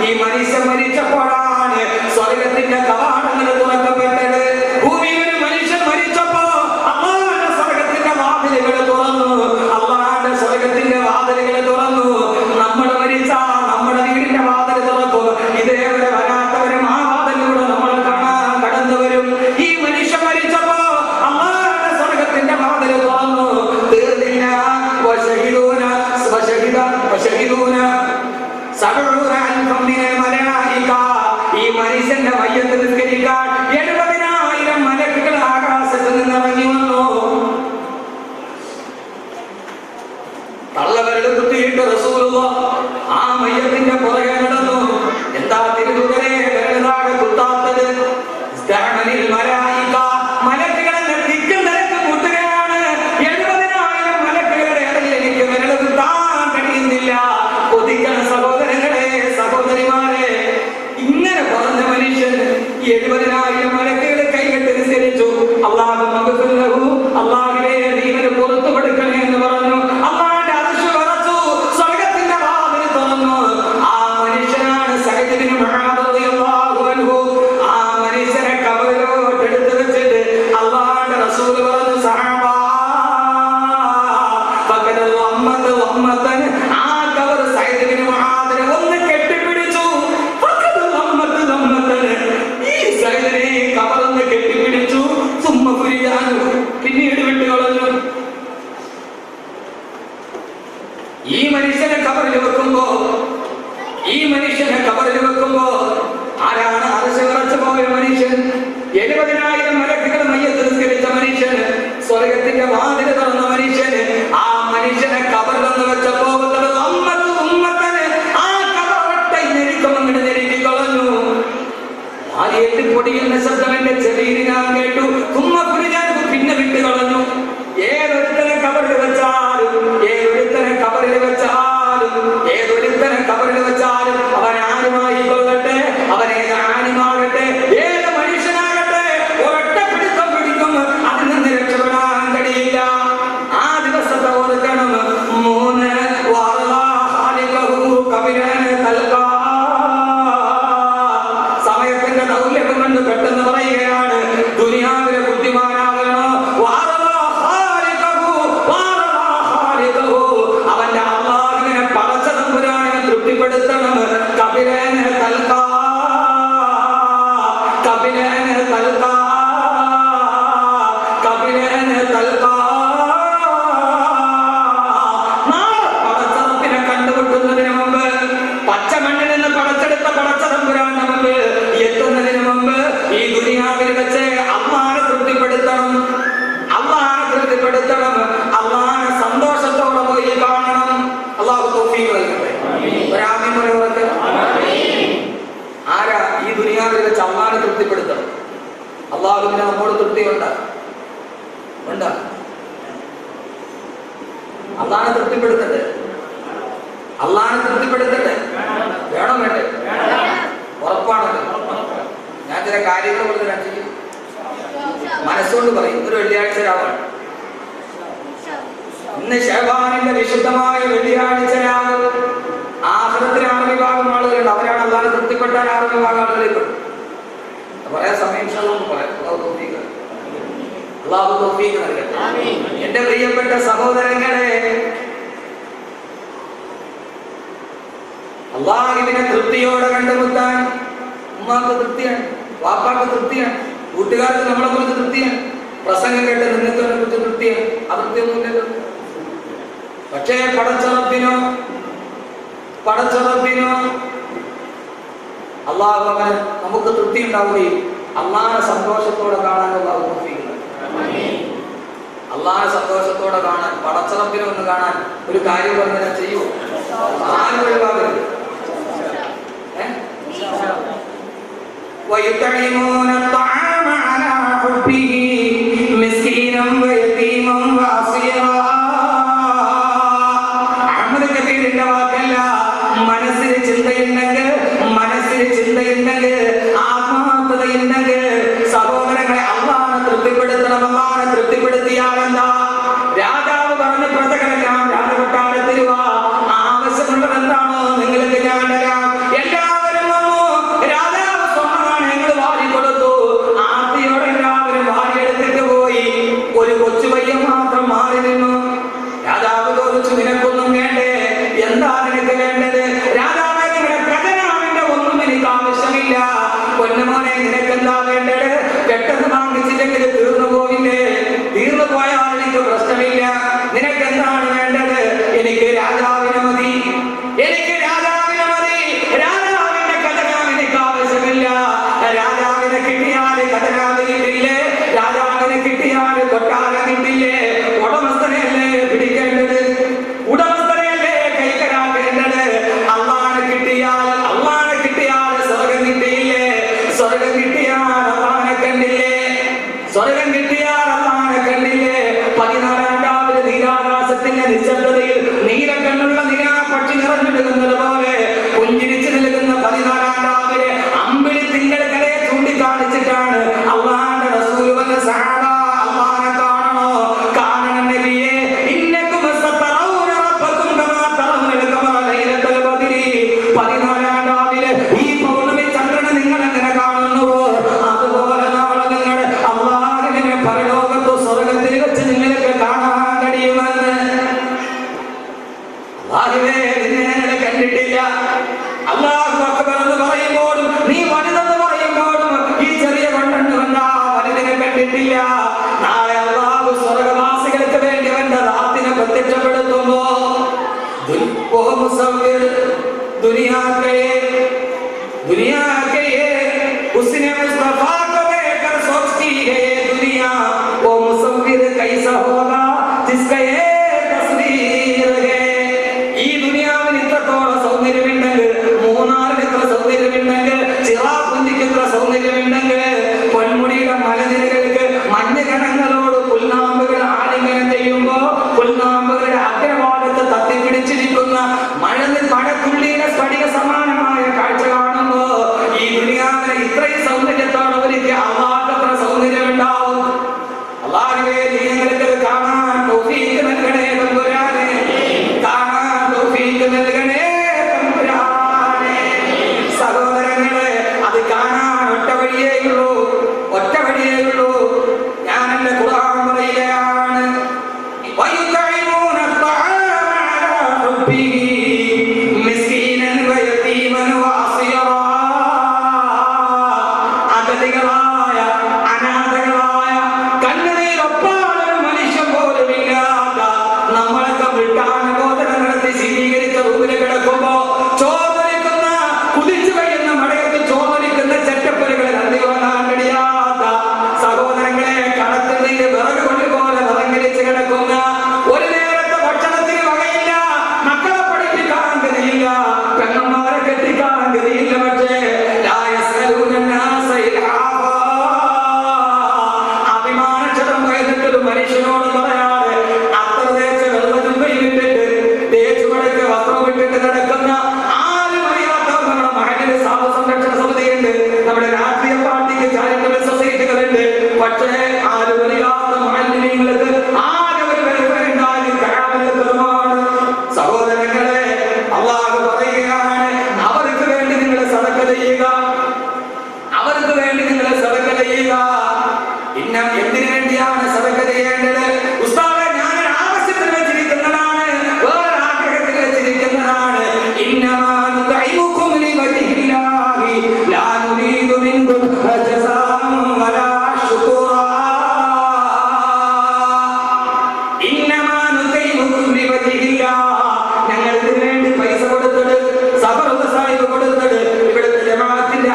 ഈ മനുഷ്യൻ മരിച്ചപ്പോഴാണ് സ്വർഗത്തിന്റെ കവാടങ്ങൾ തുറക്കപ്പെട്ടത്. ഭൂമിയിൽ ഒരു മനുഷ്യൻ മരിച്ചപ്പോ അല്ലാഹുവിന്റെ സ്വർഗത്തിന്റെ വാതിലുകൾ തുറന്നു. അല്ലാഹുവിന്റെ സ്വർഗത്തിന്റെ വാതിലുകൾ തുറന്നു. നമ്മൾ മരിച്ചാൽ നമ്മുടെ വീടിന്റെ വാതിൽ തുറക്കും. ഇതേവരെ വരാത്തവരും ആ വാതിലൂടെ നമ്മൾ കാണാൻ കടന്നു വരും. ഈ മനുഷ്യൻ മരിച്ചപ്പോ അല്ലാഹുവിന്റെ സ്വർഗത്തിന്റെ വാതിൽ തുറന്നു. തീർന്നില്ല. ഈ മനുഷ്യന്റെ മയ്യത്ത് നിസ്കരിക്കാൻ 70,000 മലക്കുകൾ ആകാശത്ത് നിന്ന് ഇറങ്ങി വന്നു. തള്ളവരുടെ കുത്തിയിട്ട് റസൂലുള്ളാഹ് ആ മയ്യത്തിന്റെ പുറകെ നടന്നു. എന്താ തിരുതുകരെ വെള്ളതാകെ കുത്താത്തത്? മലക്കുകളെ ദിക്കും നിരക്ക് കൂട്ടുകയാണ്. 70,000 മലക്കുകളുടെ ഇടയിൽ എനിക്ക് വിരൽ കുത്താൻ കഴിയുന്നില്ല. കൊതിക്കണ സഹോദരങ്ങളെ, സഹോദരിമാരെ, ഇങ്ങനെ പറഞ്ഞ മനുഷ്യൻ 70,000 മലക്കുകൾ കൈകെട്ടി നിസ്കരിച്ചു. അല്ലാഹുവേ നീ ഇവന് പുറത്തു കൊടുക്കണേ എന്ന് പറഞ്ഞു. അല്ലാഹുവിന്റെ അർശ് വിറച്ചു. സ്വർഗ്ഗത്തിന്റെ വാതിൽ തുറന്നു. ആ മനുഷ്യനാണ് സഅദ് ഇബ്നു മുആദ് റളിയല്ലാഹു അൻഹു. ആ മനുഷ്യനെ കബറിലോട്ട് എടുത്തു വെച്ചിട്ട് അല്ലാഹുവിന്റെ റസൂൽ പറഞ്ഞു, സഹാബാ ഫഖദൽ വമ്മത്ത് വമ്മത്തൻ. ആ കബർ സഅദ് ഇബ്നു മുആദിനെ ഒന്ന് കെട്ടിപ്പിടിച്ചു. ഫഖദൽ വമ്മത്ത് വമ്മത്തൻ. ഈ സഅദിനെ കബറൊന്ന് കെട്ടിപ്പിടിച്ചു. സുമ്മ ഫുരിയാനു, പിന്നീട് വിട്ടുകളഞ്ഞു. ഈ മനുഷ്യനെ കബറിൽ വെക്കുമ്പോ ആരാണ് അർശ് വിറച്ചു പോയ മനുഷ്യൻ? 70,000 മലക്കുകൾ മയ്യത്ത് നിസ്കരിച്ച മനുഷ്യൻ, സ്വർഗത്തിന്റെ വാതിൽ തുറന്ന മനുഷ്യൻ. ആ മനുഷ്യനെ കബറിലൊന്ന് വെച്ചപ്പോ ആ കബറൊട്ട ഞെരുക്കമങ്ങോട്ട് ഞെരുക്കിക്കളഞ്ഞു. ആദ്യമായിട്ട് പൊടിയുന്ന ശബ്ദം എന്റെ ചെവിയിൽ ഞാൻ കേട്ടു. പിന്നെ വിട്ട് കളഞ്ഞു. ഏതൊരുത്തനെ കബറിൽ വെച്ചാലും അവൻ ആരുമായി കൊള്ളട്ടെ, അവൻ ഏത് ആരുമാകട്ടെ, ഏത് മനുഷ്യനാകട്ടെ, ഒരൊറ്റ പിടുത്തം പിടിക്കും. അതിൽ നിന്ന് രക്ഷപ്പെടാൻ കഴിയില്ല. ആ ദിവസത്തെ ഓർക്കണം. 3 സമയത്തിന്റെ ദൗർലഭ്യം കൊണ്ട് പെട്ടെന്ന് പറയുകയാണ്, ദുനിയാവിലെ ബുദ്ധിമാനാകണോ? അവന്റെ അല്ലാഹുവിനെ പടച്ച തമ്പുരാനെ തൃപ്തിപ്പെടുത്തണം. കബിലനെ തൽക്കാ പടച്ചറപ്പിനെ കണ്ടുമുട്ടുന്നതിന് മുമ്പ്, പച്ചമണ്ണിൽ നിന്ന് പടച്ചെടുത്ത പടച്ച തമ്പുരാന്റെ മുമ്പ് എത്തുന്നതിന് മുമ്പ് ഈ ദുനിയാവിൽ വെച്ച് അല്ലാഹുവിനെ തൃപ്തിപ്പെടുത്തണം. അല്ലാഹുവിനെ സന്തോഷത്തോടെ പോയി കാണണം. അല്ലാഹു തൗഫീഖ് നൽകട്ടെ. ആമീൻ പറയുവരട്ടെ. ആരാ ഈ ദുനിയാവിൽ വെച്ച് അല്ലാഹുവിനെ തൃപ്തിപ്പെടുത്തണം? അല്ലാഹുവിനെ നമ്മോട് തൃപ്തിയുണ്ട്. അല്ലാഹുവിനെ തൃപ്തിപ്പെടുത്തട്ടെ. വേണം വേണ്ടേ? ഉറപ്പാണല്ലോ. ഞാൻ ചില കാര്യങ്ങൾ മനസ്സുകൊണ്ട് പറയും. ഒരു വെള്ളിയാഴ്ച രാവാണ് ഇന്ന്. ശഅബാനിന്റെ വിശുദ്ധമായ വെള്ളിയാഴ്ച രാവ്. ആഖിറത്തിൽ 6 വിഭാഗം ആളുകളുണ്ട്. അവരാണ് അല്ലാഹുവിനെ തൃപ്തിപ്പെട്ടാൽ 6 വിഭാഗം ആളുകളിൽ പറയാൻ സമയം അല്ലാഹു തൗഫീഖ് നൽകട്ടെ. എന്റെ പ്രിയപ്പെട്ട സഹോദരങ്ങളെ, അല്ലാഹുവിനെ തൃപ്തിയോടെ കണ്ടുമുട്ടാൻ ഉമ്മാക്ക് തൃപ്തിയാണ്, വാപ്പാക്ക് തൃപ്തിയാണ്, കൂട്ടുകാർക്ക് നമ്മളെ കുറിച്ച് തൃപ്തിയാണ്, പ്രസംഗം കേട്ട് നിങ്ങൾക്ക് കുറിച്ച് തൃപ്തിയാണ്. അതൃപ്തിയൊന്നുമില്ലല്ലോ. പക്ഷേ പടച്ചറപ്പിനോ അള്ളാഹു അവന് നമുക്ക് തൃപ്തി ഉണ്ടാവുകയും അള്ളാഹനെ സന്തോഷത്തോടെ കാണാൻ അള്ളാഹു തൗഫീഖ്. അള്ളാഹനെ സന്തോഷത്തോടെ കാണാൻ, പടച്ചറപ്പിനെ ഒന്ന് കാണാൻ ഒരു കാര്യം പറഞ്ഞാൽ ചെയ്യൂ. ആരും ഒഴിവാകരുത്. ويطعمون الطعام على حبه مسكينا ويتيما واسيرا. അഹ്മദ് കബീറിന്റെ വാക്കല്ല, മനസ്സിൽ ചിന്തയുണ്ടെങ്കിൽ, മനസ്സിൽ ചിന്തയുണ്ടെങ്കിൽ, ആത്മാർത്ഥതയുണ്ടെങ്കിൽ സഹോദരങ്ങളെ അള്ളാഹനെ തൃപ്തിപ്പെടുത്തണം. അള്ളാഹനെ തൃപ്തിപ്പെടുത്തിയാലെന്താ? രാജാവ് പറഞ്ഞ പ്രജകളെല്ലാം രാജകൊട്ടാരത്തിൽ വാ, ആവശ്യമുള്ളത് എന്താണോ നിങ്ങൾക്ക് ഞാൻ തരാം. എല്ലാവരും വന്നു. രാജാവ് സ്വർണ്ണമാണ് ഞങ്ങൾ വാരിക്കൊടുത്തു. ആർത്തിയോടെ എല്ലാവരും വാരിയെടുത്തിട്ട് പോയി. ഒരു കൊച്ചു പയ്യൻ മാത്രം മാറി നിന്നു. രാജാവ് ചോദിച്ചു, നിനക്കൊന്നും വേണ്ടേ? എന്താ നിനക്ക് വേണ്ടത്? രാജാവേ, നിങ്ങളുടെ ഖജനാവിന്റെ ഒന്നും എനിക്ക് ആവശ്യമില്ല. പൊന്നുമോനെ, നിനക്കെന്താ വേണ്ടത്? പെട്ടെന്ന് വാങ്ങിച്ചില്ലെങ്കിൽ തീർന്നു പോവില്ലേ? തീർന്നു പോയാൽ എനിക്ക് പ്രശ്നമില്ല. നിനക്കെന്താണ് വേണ്ടത്? എനിക്ക് രാജാവിനെ മതി, എനിക്ക് രാജാവിനെ മതി. രാജാവിന്റെ ഖജനാവ് എനിക്ക് ആവശ്യമില്ല. രാജാവിനെ കിട്ടിയാൽ ഖജനാവ് കിട്ടില്ലേ? രാജാവിനെ കിട്ടിയാൽ കൊട്ടാരം കിട്ടില്ലേ? ഉടമസ്ഥനെയല്ലേ പിടിക്കേണ്ടത്? ഉടമസ്ഥനെയല്ലേ കൈക്കലാക്കേണ്ടത്? അള്ളാഹനെ കിട്ടിയാൽ, അള്ളാഹനെ കിട്ടിയാൽ സ്വർഗം കിട്ടിയില്ലേ? സ്വർഗം കിട്ടിയാൽ അള്ളാഹനെ കണ്ടില്ലേ? സ്വർഗം കിട്ടിയാൽ അള്ളാഹനെ കണ്ടില്ലേ? 14-ാം രാവിലെ നീരാകാശത്തിന്റെ നിശബ്ദതയിൽ നീലക്കണ്ണുള്ള നിലാപക്ഷി നിറഞ്ഞെടുക്കുന്നത് പോലെ പുഞ്ചിരിച്ചു നിൽക്കുന്ന 14-ാം രാവിലെ അമ്പിളി തിങ്കൾ കലയെ ചൂണ്ടിക്കാണിച്ചിട്ടാണ് അള്ളാഹുവിന്റെ റസൂൽ വന്ന സഹാബ അള്ളാഹനെ കാണണോ? കാണണം നബിയേ. ഇന്നകും സതറൗന റബ്ബകും കമാ തറൗനൽ ഖമറ ലൈലത്തുൽ ബദ്രി. 14-ാം രാവിലെ ഈ പൗർണ്ണമി ചന്ദ്രനെ നിങ്ങൾ എങ്ങനെ കാണുന്നുവോ അതുപോലെ നാളെ നിങ്ങൾ അള്ളാഹുവിനെ പരലോകത്ത് സ്വർഗ്ഗത്തിൽ വെച്ച് നിങ്ങൾക്ക് കാണാൻ കഴിയുമെന്ന്. അല്ലാഹുവേ, നിന്നെ ഞങ്ങൾ കണ്ടിട്ടില്ല. അല്ലാഹു അക്ബർ എന്ന് പറയുമ്പോഴും നീ വലുതെന്ന് പറയുമ്പോഴും ഈ ചെറിയ കൊണ്ടെന്ന് കണ്ടാ വലുതിനെ കണ്ടിട്ടില്ല. നാളെ അല്ലാഹു സ്വർഗ്ഗവാസികൾക്ക് വേണ്ടി അവന്റെ റാത്തിനെ പ്രത്യക്ഷപ്പെടുത്തുമ്പോ दुनिया के उसने मुस्तफा को देखकर सोचती है दुनिया वो मुसव्विर कैसा होगा जिसका ये तस्वीर है. ഈ ദുനിയാവിന് ഇത്രത്തോളം സൗന്ദര്യമുണ്ടെങ്കിൽ, മൂന്നാറിന് ഇത്ര സൗന്ദര്യമുണ്ടെങ്കിൽ, ചിറാപുഞ്ചിക്ക് ഇത്ര സൗന്ദര്യമുണ്ടെങ്കിൽ, പൊന്മുടിയുടെ മലനിരകൾക്ക് മഞ്ഞ് കണങ്ങളോട് പുൽനാമ്പുകൾ ആലിംഗനം ചെയ്യുമ്പോ പുൽനാമ്പുകളുടെ അഗ്രഭാഗത്ത് തത്തിപ്പിടിച്ചിരിക്കുന്ന മഴത്തുള്ളിയുടെ സ്ഫടിക സമാനമായ കാഴ്ച കാണുമ്പോ ഈ ദുനിയാവിനെ ഇത്രയും സൗന്ദര്യത്തോടെ ഒരിക്കൽ അള്ളാഹത്ര സൗന്ദര്യം ഉണ്ടാവും. അള്ളാഹുവേ, നീ ഞങ്ങൾക്ക് കാണാൻ തൗഫീഖ് നൽകണേ തമ്പുരാനെ, കാണാൻ തൗഫീഖ് നൽകണേ തമ്പുരാനെ. സഹോദരങ്ങളെ, അത് കാണാൻ ഒറ്റ വഴിയേയുള്ളൂ, ഒറ്റ വഴിയേയുള്ളൂ. ഞാൻ എന്റെ ഖുർആൻ പറയുകയാണ്, വയുതഇമൂന അത്അമ അലാ ഹുബ്ബിഹി മിസ്കീനൻ വയതീമൻ വഅസിറാ. അഗതികളായ, അനാഥകളായ, കണ്ണുനീരൊപ്പാളൊരു മനുഷ്യൻ പോലും ഇല്ലാത്ത നമ്മളൊക്കെ വൃട്ടാനുബോധനം നടത്തി ശീലീകരിച്ച റൂമിൽ കിടക്കുമ്പോ ചോദനിക്കുന്ന, കുതിച്ചു കഴിയുന്ന മടയത്തിൽ ചോദനിക്കുന്ന ചെറ്റപ്പലുകളെ നന്ദി വാങ്ങാൻ കഴിയാത്ത സഹോദരങ്ങളെ, കടത്തിൽ നിന്ന് വിറക് കൊണ്ട് പോലെ വിറങ്ങലിച്ച് കിടക്കുന്ന, ഒരു നേരത്തെ ഭക്ഷണത്തിന് വകയില്ല, മക്കളെ പഠിപ്പിക്കാൻ ഗതിയില്ല, പെണ്ണന്മാരെ കെട്ടിക്കാൻ ഗതിയില്ല. പക്ഷേ അഭിമാനക്ഷതം കഴിഞ്ഞിട്ടൊരു മനുഷ്യനോട് പറയാതെ അത്ര തേച്ച് വെള്ളതുമ്പയിൽ ഇട്ടിട്ട് തേച്ചു മടക്ക് വസ്ത്രം ഇട്ടിട്ട് നടക്കുന്ന ആരും അറിയാത്തവർ നമ്മുടെ മഹലിൽ സാധു സംരക്ഷണ സമിതിയുണ്ട്, നമ്മുടെ രാഷ്ട്രീയ പാർട്ടിക്ക് ചാരിറ്റബിൾ സൊസൈറ്റികളുണ്ട്. പക്ഷേ ആരും അറിയാത്ത മഹലിങ്ങൾക്ക് ആരവർ വെൽഫെയറുണ്ടായി കരാമലമാണ്. സഹോദരങ്ങളെ, അള്ളാഹു പറയുകയാണ്, അവർക്ക് വേണ്ടി നിങ്ങൾ സദഖ ചെയ്യുക, അവർക്ക് വേണ്ടി നിങ്ങൾ സദഖ ചെയ്യുക. എന്തിനു വേണ്ടിയാണ് സദഖ ചെയ്യേണ്ടത്? ഉസ്താദേ, ഞാനൊരു ആവശ്യത്തിന് വെച്ചിരിക്കുന്നതാണ്, വേറെ ആഗ്രഹത്തിൽ വെച്ചിരിക്കുന്നതാണ്. ഇന്നമാ നുതഇമുകും ലിവജ്ഹില്ലാഹി ലാ നുരീദു മിൻകും ജസാഅൻ വലാ ശുക്റാ. ഇന്നമാ നുതഇമുകും ലിവജ്ഹില്ലാഹ്. ഞങ്ങൾക്ക് വേണ്ടി പൈസ കൊടുത്തിട്ട്, സബർ സാഹിബ് കൊടുത്തിട്ട്, ഇവിടുത്തെ ജമാഅത്തിന്റെ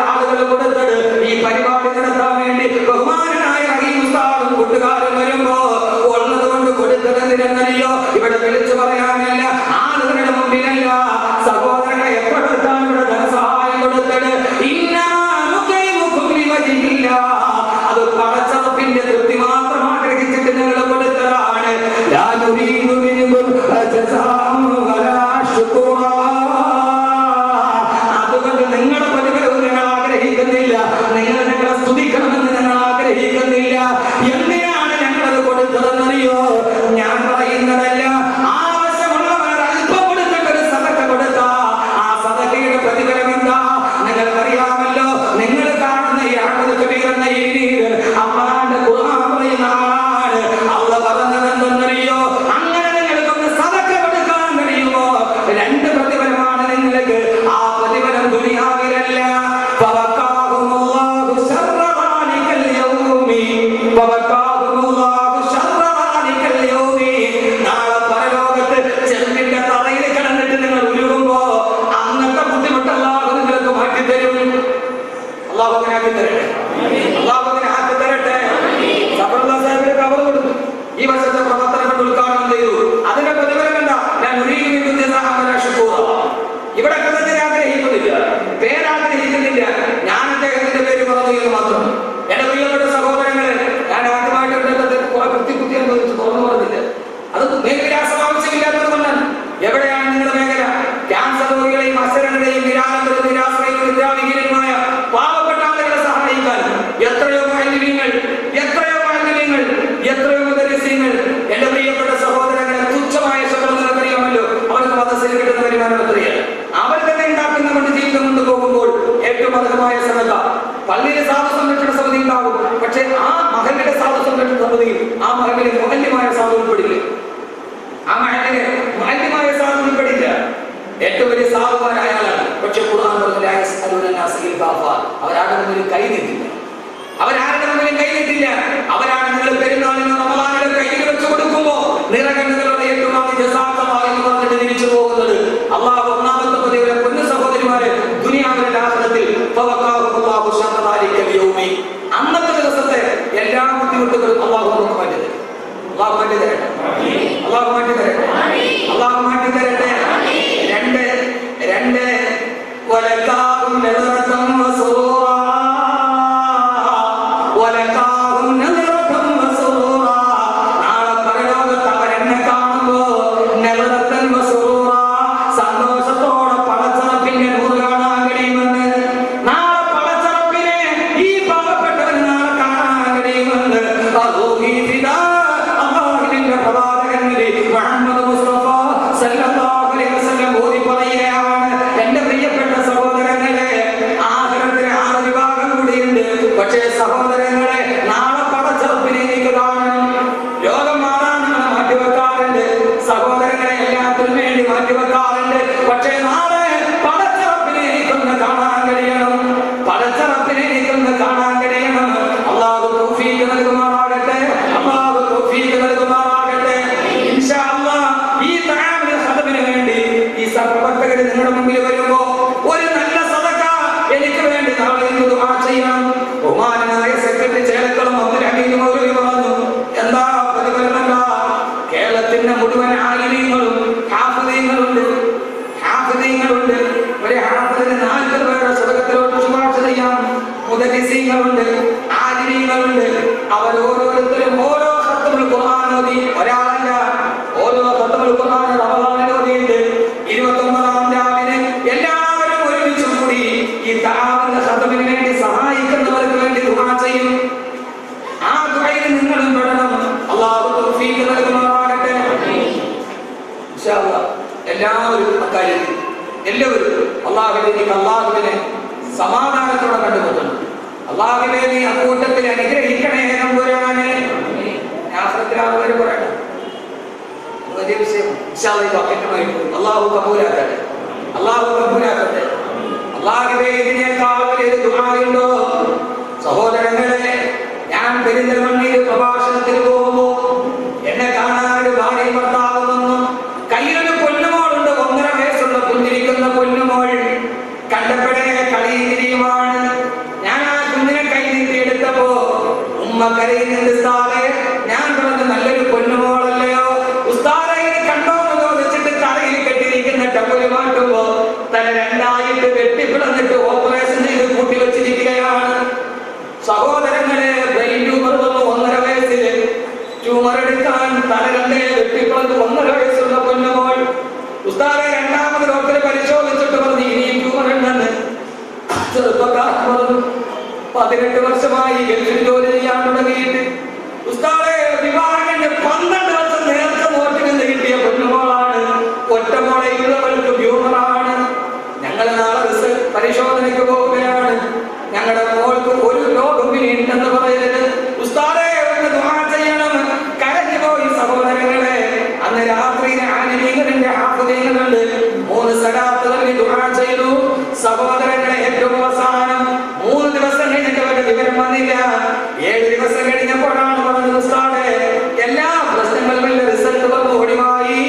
മഹലിന്റെ സാധുത്വം ആ മഹലിൽ മുഹല്യമായ സാധു ഉൾപ്പെടില്ല. ആ മഹലിന് മുഹല്യമായ സാധു ഉൾപ്പെടില്ല. ഏറ്റവും വലിയ സാധുവാനായ ആളാണ്. പക്ഷെ ഖുർആൻ പറഞ്ഞ അവരാരുടെ മുന്നിൽ കൈ നീട്ടില്ല. അവരാരുടെ മുന്നിൽ കൈ നീട്ടില്ല. അവരാണ് നിങ്ങൾ പെരുന്നാളിന് റമദാനിലെ കയ്യിൽ വെച്ച് കൊടുക്കുമ്പോ നിറകണ്ണുകളുടെ ഏറ്റവും എന്ന് പറഞ്ഞിട്ട് തിരിച്ചു പോകുന്നത്. അള്ളാഹു ഒന്നാമത്തെ പതിവിലെ പൊന്നു സഹോദരിമാരെ ദുനിയാവിന്റെ ആഹ്റത്തിൽ അന്നത്തെ ദിവസത്തെ എല്ലാ ബുദ്ധിമുട്ടുകളും അള്ളാഹു നമുക്ക് മാറ്റി തരും. അള്ളാഹു മാറ്റി തരട്ടെ. അള്ളാഹു മാറ്റി തരട്ടെ. അള്ളാഹു മാറ്റി തരട്ടെ. രണ്ട് വലക്കാഹും നദറതൻ വസുറൂറാ വലക്കാഹും നദറതൻ വസുറൂറാ. നാളെ പരലോകത്ത് അവരെന്നെ കാണുമ്പോ നദറതൻ വസുറൂറാ സന്തോഷത്തോടെ പടച്ചറപ്പിന്റെ നൂറ് കാണാൻ കഴിയുമെന്ന്. നാളെ പടച്ചറപ്പിനെ ഈ പാവപ്പെട്ടവൻ നാളെ കാണാൻ കഴിയുമെന്ന് അല്ലാഹുവിന്റെ പ്രവാചകനിൽ മുഹമ്മദ് മുസ്തഫ സല്ലല്ലാഹു അലൈഹി വസല്ലം ഓതി പറയുകയാണ്. എന്റെ പ്രിയപ്പെട്ട സഹോദരങ്ങളെ, ആഖിറത്തിൽ 6 വിഭാഗം കൂടിയുണ്ട്. പക്ഷേ സഹോദരങ്ങളെ, നാളെ പടച്ചറപ്പിനെ എനിക്ക് കാണണം. ലോകം മാറാൻ നമ്മൾ മാറ്റിവെക്കാറുണ്ട്. സഹോദരങ്ങളെ, എല്ലാത്തിനും വേണ്ടി മാറ്റിവെക്കാറുണ്ട്. പക്ഷേ നാളെ പടച്ചറപ്പിനെ എനിക്കൊന്ന് കാണാൻ കഴിയണം. പടച്ചറപ്പിനെ എനിക്കൊന്ന് കാണാൻ കഴിയണം. അല്ലാഹു തൗഫീഖ് നൽകുമാറാകട്ടെ. അല്ലാഹു തൗഫീഖ് നൽകുമാറാകട്ടെ. ഇൻഷാ അല്ലാഹ് ഈ തആമിൽ ഖദമിന് വേണ്ടി ഈ സഹപ്രവർത്തകർ നിങ്ങളുടെ മുമ്പിൽ വരുമ്പോ ഒരു നല്ല സദഖ എനിക്ക് വേണ്ടി നാളെ ഇന്ന് ദുആ ചെയ്യണം. ബഹുമാനനായ സെക്രട്ടറി ചേലക്കളം അബ്ദുൽ ഹമീദ് മൗലവി പറഞ്ഞു, എന്താ പ്രതിഫലമല്ല, കേരളത്തിന്റെ മുഴുവൻ ആലിമീങ്ങളും ഹാഫിദീങ്ങളുണ്ട്. ഒരു ഹാഫിദിന് 40 പേരുടെ സദഖത്തിലോട്ട് ശുപാർശ ചെയ്യാം. മുദരിസീങ്ങളുണ്ട്, ആലിമീങ്ങളുണ്ട്. അവരോരോരുത്തരും ഓരോ ഖത്മുൽ ഖുർആൻ ഓതി, ഒരാളല്ല, ഓരോ ഖത്മുൽ ഖുർആൻ റമദാനിൽ ഓതിയിട്ട് 29ാം രാവിലെ എല്ലാവരും ഒരുമിച്ച് കൂടി ഈ തആമിന്റെ ഖത്മിന് വേണ്ടി സഹായിക്കുന്നവർക്ക് വേണ്ടി ദുആ ചെയ്യും. ആ ദുആയിൽ നിങ്ങളും പെടണം. അല്ലാഹു തൗഫീഖ് നൽകുമാറാകട്ടെ. ഇൻഷാ അല്ലാഹ് എല്ലാവരും അക്കാര്യത്തിൽ അല്ലാഹുവിനെ സമാധാനത്തോടെ കണ്ടുമുട്ടണം. അല്ലാഹുവേ, നീ അക്കൂട്ടത്തിൽ അനുഗ്രഹിക്കണേ നമ്പുരാനെ. ആഖിറത്തിൽ പറയണം. വലിയ വിഷയമാണ്. ഇൻഷാ അല്ലാഹ് അല്ലാഹു കബൂലാക്കട്ടെ. അല്ലാഹു കബൂലാക്കട്ടെ. അല്ലാഹുവേ, ഇതിനേക്കാൾ വലിയ ദുആയുണ്ടോ? സഹോദരങ്ങളെ, ഞാൻ പെരിന്തൽമണ്ണയിൽ പ്രഭാഷണത്തിന് പോകുമ്പോ എന്നെ കാണാൻ ഒരു ഭാര്യ ഭർത്താവ് വന്നു. കയ്യിലൊരു പൊന്നുമോളുണ്ട്, 1.5 വയസ്സുള്ള കുഞ്ഞിരിക്കുന്ന പൊന്നുമോൾ. കണ്ടപ്പോഴേ കളിയുമാണ്. ഞാൻ ആ കുഞ്ഞിനെ കൈ നീട്ടി എടുത്തപ്പോ ഉമ്മ കരയുന്നുണ്ട്. ഉസ്താദേ, ഞാൻ പറഞ്ഞു നല്ലൊരു പൊന്നുമോളല്ലയോ ഉസ്താദേ, കണ്ടോ എന്ന് ചോദിച്ചിട്ട് തലയിൽ കെട്ടിയിരിക്കുന്ന ടവല് മാറ്റുമ്പോ തല 2ആയിട്ട് വെട്ടിപ്പിളന്നിട്ട് ഓപ്പറേഷൻ ചെയ്ത് കൂട്ടി വെച്ചിരിക്കുകയാണ്. സഹോദരങ്ങളെ, ബ്രെയിൻ ട്യൂമർ വന്നു 1.5 വയസ്സിൽ. ട്യൂമർ എടുക്കാൻ തല 2 വെട്ടിപ്പിളന്ന് 1.5 വയസ്സുള്ള പൊന്നുമോൾ. ഉസ്താദെ, 2ാമത് ഡോക്ടറെ പരിശോധിച്ചിട്ട് പറഞ്ഞു ഇനിയും ട്യൂമർ ഉണ്ടെന്ന്. ചെറുപ്പക്കാരൻ പറഞ്ഞു 18 വർഷമായി ഗൾഫിൽ ജോലി ചെയ്യാൻ തുടങ്ങിയിട്ട്. ഉസ്താദെ, വിവാഹം കഴിഞ്ഞ് 12 വർഷം നേരത്തെ നോട്ടിൽ നിന്ന് കിട്ടിയ പൊന്നുമോളാണ്. ഒറ്റമോളയുള്ളവൾക്ക് ട്യൂമറാണ്. ഞങ്ങൾ നാളെ പരിശോധനയ്ക്ക് പോവുകയാണ്. ഞങ്ങളുടെ മോൾക്ക് ഒരു രോഗം ഇനി ഉണ്ടെന്ന് പറയരുത്. ഉസ്താദെ, ഒന്ന് ദുആ ചെയ്യണം. കരഞ്ഞു പോയി സഹോദരങ്ങളെ. അന്ന് രാത്രി ആലിമീങ്ങളുടെ ഹാഫിദീങ്ങളുണ്ട്. 3 സലാത്തുകളിൽ ദുആ ചെയ്തു. സഹോദരങ്ങളെ, ഏറ്റവും അവസാനം 3 ദിവസം കഴിഞ്ഞിട്ട് അവരുടെ വിവരം വന്നില്ല. 7 ദിവസം കഴിഞ്ഞപ്പോഴാണ് പറഞ്ഞത്, ഉസ്താദേ, എല്ലാ പ്രശ്നങ്ങളും റിസൾട്ട് വന്ന് ഒടിവായി.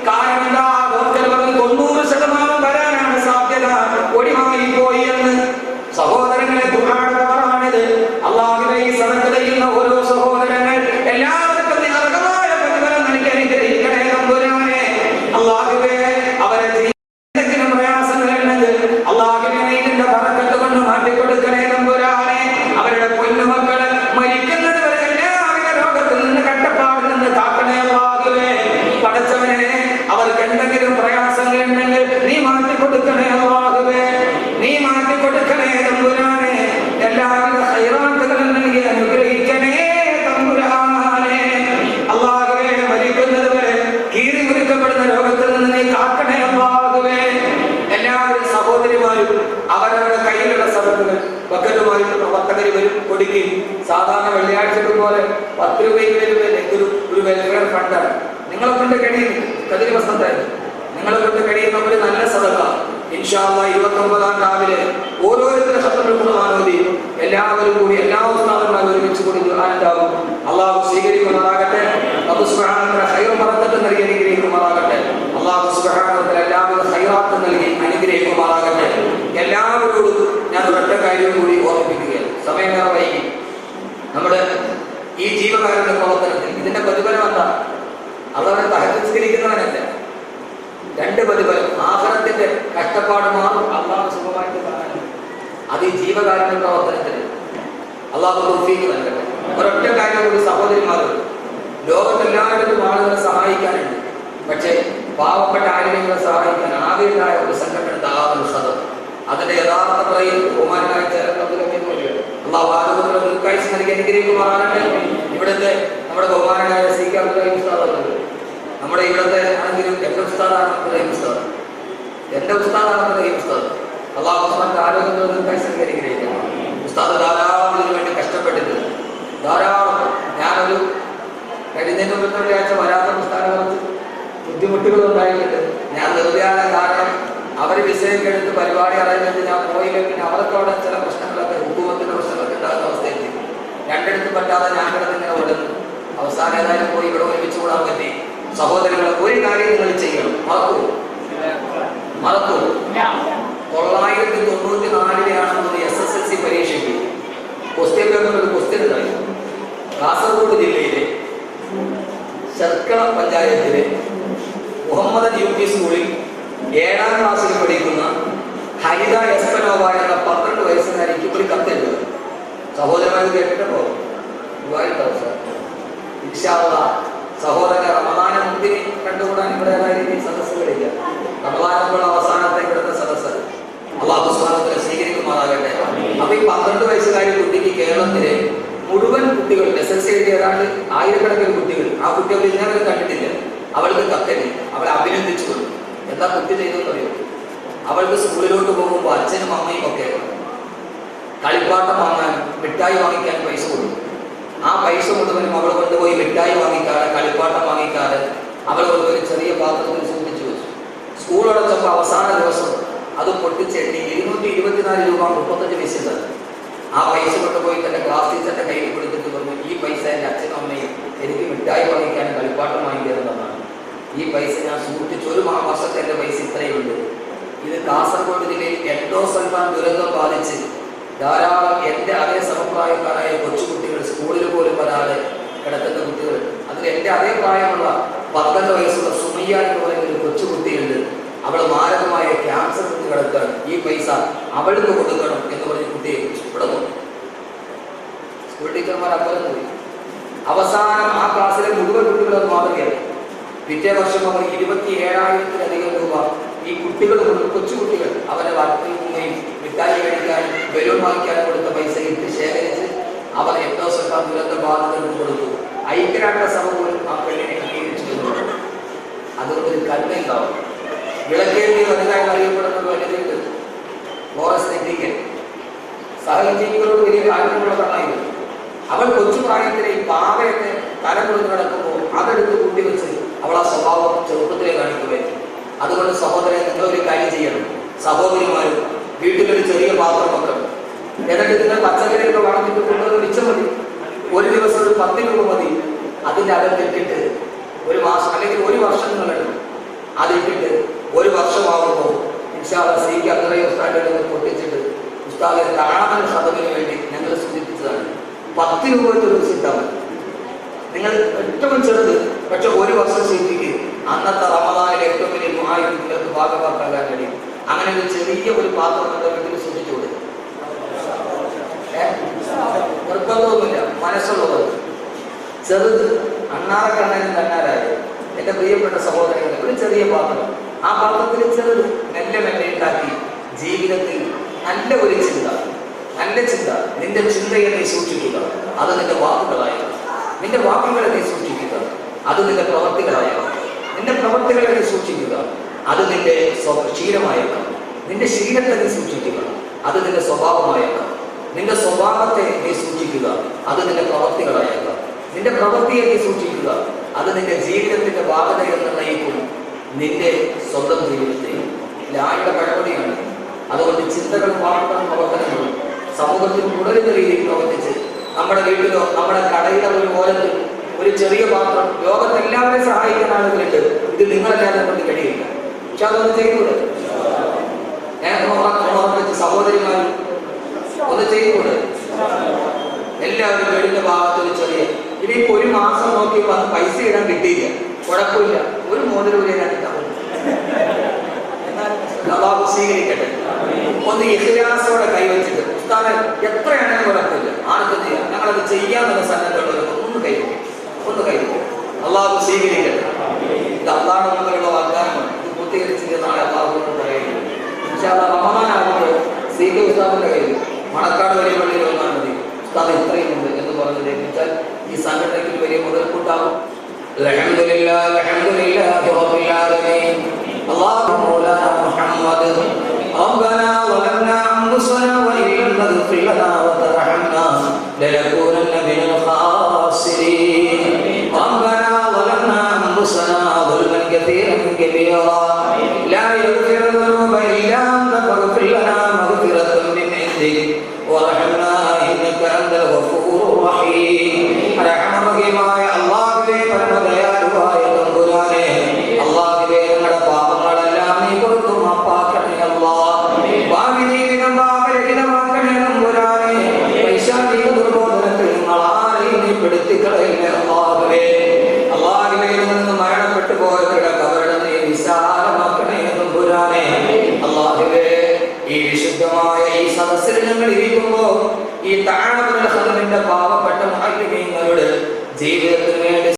കാരണം എന്താ? ഡോക്ടർ പറഞ്ഞു 90% വരാനാണ് സാധ്യത, ഒടിവായി പോയി എന്ന്. സഹോദരങ്ങളെ, ദുആയുടെ പവറാണിത്. അല്ലാഹുവേ, ഈ സദഖ ചെയ്യുന്ന ഓരോ സഹോദരങ്ങൾ എല്ലാവർക്കും നീ അർഹമായ പ്രതിഫലം നൽകി അനുഗ്രഹിക്കണേ തമ്പുരാനെ. അല്ലാഹുവേ, അവരെ എന്തെങ്കിലും പ്രയാസങ്ങളുണ്ടെങ്കിൽ അല്ലാഹുവേ, ഇതിന്റെ ബറക്കത്ത് കൊണ്ട് മാറ്റിക്കൊടുക്കണേ തമ്പുരാനെ. അവരുടെ പൊന്നുമക്കള് മരിക്കുന്നത് വരെ എല്ലാ 10 രൂപയും ഒരു വെൽഫെയർ ഫണ്ടാണ്. നിങ്ങളെ കൊണ്ട് കഴിയുന്നു കതിരി വസന്തായിരുന്നു. നിങ്ങളെ കൊണ്ട് കഴിയുന്ന ഒരു നല്ല സദഖ ഇൻഷാ അല്ലാഹ് 29-ാം രാവിലെ ഓരോരുത്തരും ഖത്മുൽ ഖുർആൻ ഓതി എല്ലാവരും കൂടി എല്ലാ ഉസ്താദന്മാരും ഒരുമിച്ച് കൂടി ഖുർആൻ ഉണ്ടാവും. അല്ലാഹു സ്വീകരിക്കുമാറാകട്ടെ. അല്ലാഹു സുബ്ഹാനഹു വ തആല ഖൈർ ബറക്കത്ത് നൽകി അനുഗ്രഹിക്കുമാറാകട്ടെ. അല്ലാഹു സുബ്ഹാനഹു വ തആല എല്ലാവിധ ഖൈറാത്ത് നൽകി അനുഗ്രഹിക്കുമാറാകട്ടെ. എല്ലാവരോടും ഞാൻ ഒരൊറ്റ കാര്യം കൂടി ഓർമ്മിപ്പിക്കുകയാണ്. സമയം ഏറെ വൈകി. നമ്മുടെ ഈ ജീവകാരുണ്യ പ്രവർത്തനത്തിൽ ഇതിന്റെ പ്രതിഫലം എന്താ? അതവനെ തഹജ്ജുദ്സ്കരിക്കുന്നവനല്ല. 2 പ്രതിഫലം. ആഖിറത്തിന്റെ കഷ്ടപ്പാട് മാറും അല്ലാഹു സുഖമായിട്ട് കാണാൻ. അത് ഈ ജീവകാരുണ്യ പ്രവർത്തനത്തിന് അല്ലാഹു തൗഫീഖ് നൽകട്ടെ. ഒരൊറ്റ കാര്യം കൂടി സഹോദരിമാരും, ലോകത്തെല്ലായിടത്തും ആളുകളെ സഹായിക്കാനുണ്ട്. പക്ഷേ പാവപ്പെട്ട ആരെങ്കിലും സഹായിക്കാൻ ആകെയുണ്ടായ ഒരു സംഘടന ദാവത്തുൽ ഖദർ. അതിന്റെ യഥാർത്ഥ പ്രയിൽ ബഹുമാനായ അല്ലാഹു ആരോഗ്യമുള്ള ദീർഘായുസ്സ് നൽകി അനുഗ്രഹിക്കുമാറാകട്ടെ. ഇവിടുത്തെ നമ്മുടെ ബഹുമാനായ സി.കെ. അബ്ദുൽ ഉസ്താദ്, നമ്മുടെ ഇവിടുത്തെ ആണെങ്കിലും എന്റെ ഉസ്താദാണ് അബ്ദുൽ ഉസ്താദ്, എന്റെ ഉസ്താദാണ് അബ്ദുൽ ഉസ്താദ്. അല്ലാഹു ഉസ്താദിന്റെ ആരോഗ്യമുള്ള ദീർഘായുസ്സ് നൽകി അനുഗ്രഹിക്കണം. ഉസ്താദ് ധാരാളം ഇതിനു വേണ്ടി കഷ്ടപ്പെട്ടിട്ടുണ്ട്. ധാരാളം. ഞാനൊരു കഴിഞ്ഞ വെള്ളിയാഴ്ച വരാത്ത ഉസ്താദിനെ കുറച്ച് ബുദ്ധിമുട്ടുകൾ ഉണ്ടായിട്ടുണ്ട്. ഞാൻ നിർദ്ദേശിക്കാൻ കാരണം അവർ വിസയൊക്കെ എടുത്ത് പരിപാടി അറിയുന്നത് ഞാൻ പോയില്ല. പിന്നെ അവർക്ക് അവിടെ ചില പ്രശ്നങ്ങളൊക്കെ ഹുക്കൂമത്തിന്റെ പ്രശ്നങ്ങളൊക്കെ ഉണ്ടാകുന്ന അവസ്ഥയെത്തി. 2 പറ്റാതെ ഞാൻ കിടന്നിങ്ങനെ ഓടുന്നു. അവസാനം ഏതായാലും പോയി ഇവിടെ ഒരുമിച്ച് കൂടാൻ പറ്റി. സഹോദരങ്ങളെ, ഒരു കാര്യം നിങ്ങൾ ചെയ്യണം. മറക്കൂ 994 SSLC പരീക്ഷയ്ക്ക് ക്വസ്റ്റ്യൻ പേപ്പറിൽ ഒരു ക്വസ്റ്റ്യൻ ഉണ്ടായി. കാസർഗോഡ് ജില്ലയിലെ ശർക്കര പഞ്ചായത്തിലെ മുഹമ്മദ് UP സ്കൂളിൽ 7ാം ക്ലാസ്സിൽ പഠിക്കുന്ന ഹരിത എസ്പനോവ എന്ന 12 വയസ്സുകാരിക്ക് ഒരു കത്തെഴുതുക. സഹോദരന്മാർ കേട്ടിട്ടോ? ഇൻഷാ അല്ലാഹ് സഹോദരൻ റമദാന മുന്തിരി കണ്ടുകൂടാൻ ഇവിടെ സദസ്സുകളില്ല. റമദാനുള്ള അവസാനത്തെ ഇവിടുത്തെ സദസ്സ് അല്ലാഹു സുബ്ഹാനഹു വ തആല സ്വീകരിക്കുമാറാകട്ടെ. അപ്പൊ ഈ 12 വയസ്സുകാരി കുട്ടിക്ക് കേരളത്തിലെ മുഴുവൻ കുട്ടികൾ SSLC എഴുതിയ ഏതാണ്ട് 1000കണക്കിന് കുട്ടികൾ, ആ കുട്ടി അവർ ഇന്നലെ കണ്ടിട്ടില്ല. അവൾക്ക് കത്തെഴുതി, അവളെ അഭിനന്ദിച്ചു കൊടുത്തു. എന്താ കുട്ടി ചെയ്തെന്ന് അറിയോ? അവൾക്ക് സ്കൂളിലോട്ട് പോകുമ്പോൾ അച്ഛനും അമ്മയും ഒക്കെ കളിപ്പാട്ടം വാങ്ങാൻ, മിഠായി വാങ്ങിക്കാൻ പൈസ കൊടുക്കും. ആ പൈസ മുഴുവനും അവൾ കൊണ്ടുപോയി മിഠായി വാങ്ങിക്കാതെ, കളിപ്പാട്ടം വാങ്ങിക്കാതെ അവൾ കൊണ്ടുപോയി ചെറിയ പാത്രത്തിൽ സൂക്ഷിച്ചു വെച്ചു. സ്കൂൾ അടച്ചപ്പോൾ അവസാന ദിവസം അത് പൊട്ടിച്ചെണ്ണി 224 രൂപ 35 പൈസ. ആ പൈസ കൊണ്ടുപോയി തന്റെ ക്ലാസ് ടീച്ചറിന്റെ കയ്യിൽ കൊടുത്തിട്ട് പറഞ്ഞു, ഈ പൈസ എൻ്റെ അച്ഛനും അമ്മയും എനിക്ക് മിഠായി വാങ്ങിക്കാനും കളിപ്പാട്ടം വാങ്ങിക്കാറുള്ളതാണ്. ഈ പൈസ ഞാൻ സൂക്ഷിച്ചു. 1 വർഷത്തെ എൻ്റെ പൈസ ഇത്രയുണ്ട്. ഇത് കാസർഗോഡ് ജില്ലയിൽ എൻഡോസൾഫാൻ ദുരന്തം ബാധിച്ച് ധാരാളം എൻ്റെ അതേ സമപ്രായക്കാരായ കൊച്ചുകുട്ടികൾ, സ്കൂളിൽ പോലും വരാതെ കിടക്കുന്ന കുട്ടികൾ, അതിൽ എൻ്റെ അതേ പ്രായമുള്ള 12 വയസ്സുള്ള സുമയ്യ എന്ന് പറയുന്ന ഒരു കൊച്ചുകുട്ടിയുണ്ട്. അവൾ മാരകമായ ക്യാൻസർ കുത്തി കിടക്കുകയാണ്. ഈ പൈസ അവൾക്ക് കൊടുക്കണം എന്ന് പറഞ്ഞ് കുട്ടിയെ ഇവിടെ നോക്കി. സ്കൂൾ ടീച്ചർമാർ അപ്പുറം പോയി. അവസാനം ആ ക്ലാസ്സിലെ മുഴുവൻ കുട്ടികളത് മാതൃകയായി. പിറ്റേ വർഷം അവർ 27,000-ലധികം രൂപ ഈ കുട്ടികൾ, കൊച്ചുകുട്ടികൾ അവരെ വർദ്ധിക്കുകയും മിഠായി കഴിക്കാനും ബലൂൺ വാങ്ങിക്കാനും കൊടുത്ത പൈസ ഇട്ട് ശേഖരിച്ച് അവർ എൻഡോസൾഫാൻ ദുരന്ത ബാധിതർക്ക് കൊടുത്തു. ഐക്യരാഷ്ട്രസഭ പോലും ആ പെണ്ണിനെ അംഗീകരിച്ചിരുന്നു. അതുകൊണ്ടൊരു കരുണയുണ്ടാവും. വിളക്കേണ്ടി വലുതായി അറിയപ്പെടുന്ന വനിതയുണ്ട്, ഫോറസ്റ്റ് എത്തിക്കൽ. സഹജീവികളോട് വലിയ ആഗ്രഹമുള്ള കണ്ണായിരുന്നു. അവൾ കൊച്ചു പ്രായത്തിലെ ഈ പാവയൊക്കെ തലം കൊടുത്ത് കിടക്കുമ്പോൾ അതെടുത്ത് കൂട്ടി വെച്ച് അവൾ ആ സ്വഭാവം ചെറുപ്പത്തിലെ കാണിക്കുകയായിരുന്നു. അതുകൊണ്ട് സഹോദരൻ, നിങ്ങളൊരു കാര്യം ചെയ്യണം. സഹോദരിമാരും വീട്ടിലൊരു ചെറിയ പാത്രം വെക്കണം. എന്നിട്ട് ഇതിനെ പച്ചക്കറിയൊക്കെ വളർത്തിട്ട് കൊണ്ടുവന്ന് മിച്ചം മതി. ഒരു ദിവസം ഒരു 10 രൂപ മതി. അതിൻ്റെ അകത്തിട്ടിട്ട് 1 മാസം അല്ലെങ്കിൽ 1 വർഷം നിങ്ങളെടുക്കും. അതിട്ടിട്ട് 1 വർഷമാകുമ്പോൾ ഇൻഷാ അല്ലാഹ് സി.കെ. അബ്ദുൽ ഉസ്താദിനെ പൊട്ടിച്ചിട്ട് ഉസ്താദിന്റെ താഴെ ഖദമിന് വേണ്ടി ഞങ്ങൾ സൂചിപ്പിച്ചതാണ്. 10 രൂപ ഒരു ദിവസം ഇട്ടാൽ മതി. നിങ്ങൾ ഏറ്റവും ചെറുത്, പക്ഷെ 1 വർഷം സൂചിപ്പിക്കുക. അന്നത്തെ റമദാനിൽ ഏറ്റവും വലിയ നിങ്ങൾക്ക് ഭാഗമാക്കാൻ കഴിയും. അങ്ങനെ ഒരു ചെറിയ ഒരു പാത്രം നമ്മുടെ വീട്ടിൽ സൂക്ഷിച്ചു കൊടുക്കും. നിർബന്ധമൊന്നുമില്ല, മനസ്സുള്ളത്. ചെറുത് അണ്ണാറക്കണ്ണനും തന്നാരായത് എൻ്റെ പ്രിയപ്പെട്ട സഹോദരങ്ങൾ, ഒരു ചെറിയ പാത്രം. ആ പാത്രത്തിൽ ചെറുത് മെല്ലെ മെല്ലെ ഉണ്ടാക്കി ജീവിതത്തിൽ നല്ല ഒരു ചിന്ത, നല്ല ചിന്ത. നിന്റെ ചിന്തയെ നീ സൂക്ഷിക്കുക, അത് നിന്റെ വാക്കുകളായിരുന്നു. നിന്റെ വാക്കുകളെ നീ സൂക്ഷിക്കുക, അത് നിന്റെ പ്രവർത്തികളായേക്കാം. നിന്റെ പ്രവർത്തികളെ നീ സൂക്ഷിക്കുക, അത് നിന്റെ ശീലമായേക്കാം. നിന്റെ ശീലത്തെ നീ സൂക്ഷിക്കുക, അത് നിന്റെ സ്വഭാവമായേക്കാം. നിന്റെ സ്വഭാവത്തെ നീ സൂക്ഷിക്കുക, അത് നിന്റെ പ്രവർത്തികളായേക്കാം. നിന്റെ പ്രവൃത്തിയെ നീ സൂക്ഷിക്കുക. അത് നിന്റെ ജീവിതത്തിന്റെ ഭാഗതയെ നിർണ്ണയിക്കും, നിന്റെ സ്വന്തം ജീവിതത്തെ. ലായുടെ പഴമൊഴിയാണ്. അതുകൊണ്ട് ചിന്തകൾ, വാർത്തകളും പ്രവർത്തനങ്ങളും സമൂഹത്തിൽ തുടരുന്ന രീതിയിൽ പ്രവർത്തിച്ച് നമ്മുടെ വീട്ടിലോ നമ്മുടെ കടയുടെ ഒരു ഓരത്തിൽ ഒരു ചെറിയ പാത്രം, ലോകത്തെല്ലാവരെയും സഹായിക്കുന്ന ആളുകളുണ്ട്. ഇത് നിങ്ങളല്ലാതെ കൊണ്ട് കഴിയില്ല. പക്ഷെ അതൊന്ന് ചെയ്തുകൂടെ? സഹോദരിമാർ ഒന്ന് ചെയ്തുകൂടെ? എല്ലാവരും വീടിന്റെ ഭാഗത്ത് ഒരു ചെറിയ, ഇനിയിപ്പോ ഒരു മാസം നോക്കി വന്ന് പൈസ ഇടാൻ കിട്ടിയില്ല, കുഴപ്പമില്ല, ഒരു മോതിരം അള്ളാഹു സ്വീകരിക്കട്ടെ. ഒന്ന് ഇഖ്ലാസോടെ കൈവച്ചിട്ട് ഉസ്താദേ എത്രയാണെങ്കിലും കുഴപ്പമില്ല, ആർക്കും ചെയ്യാം, ഞങ്ങളത് ചെയ്യാമെന്ന സന്നദ്ധമുള്ളവർക്ക് ഒന്ന് കൈവയ്ക്കും. അള്ളാഹു സ്വീകരിക്കട്ടെ. ഇത് അള്ളാഹ് മുതലുള്ള വാഗ്ദാനമാണ്. ഇത് പൂർത്തീകരിച്ചിട്ട് നാളെ അള്ളാഹുവിനോട് പറയുന്നത്. റമദാനാകുമ്പോൾ സീറ്റ് ഉസ്താദിന്റെ കയ്യിൽ മണക്കാട് വലിയ പള്ളിയിൽ വന്നാൽ മതി, ഉസ്താദ് ഇത്രയും ഉണ്ട് എന്ന് പറഞ്ഞ് ലഭിച്ചാൽ ഈ സംഘടനയ്ക്ക് വലിയ മുതൽക്കൂട്ടാകും. അൽഹംദുലില്ലാഹി റബ്ബിൽ ആലമീൻ. അല്ലാഹു മൗലാനാ മുഹമ്മദ് ربنا ظلمنا أنفسنا وإن لم تغفر لنا وترحمنا لنكونن من الخاسرين. ربنا ظلمنا أنفسنا ظلما كثيرا كبيرا لا يغفر الذنوب إلا أنت فاغفر لنا مغفرة من عندك وارحمنا إنك أنت الغفور الرحيم. റഹ്മാനായ അല്ലാഹുവേ, പരമദയാലുവായ തമ്പുരാനേ, അല്ലാഹുവേ, ഞങ്ങളുടെ പാപങ്ങളെല്ലാം നീ പുറത്തു മാപ്പാക്കണേ അല്ലാഹ്. ഭാവി ജീവിതം പാപരഹിതമാക്കണേ തമ്പുരാനേ. പൈശാചിക ദുർബോധനത്തിൽ നിങ്ങൾ ആരെയും നീ പെടുത്തിക്കളയില്ലേ അല്ലാഹുവേ. അല്ലാഹുവേ, നിന്ന് മരണപ്പെട്ടു പോയവരുടെ കബറിടം നീ വിശാലമാക്കണേ തമ്പുരാനേ. അല്ലാഹുവേ, ഈ വിശുദ്ധമായ ഈ സദസ്സിൽ ഞങ്ങൾ ഇരിക്കുമ്പോൾ ഈ താഴെ പാവപ്പെട്ട മുഅല്ലിമീങ്ങളുടെ ജീവിതത്തിന്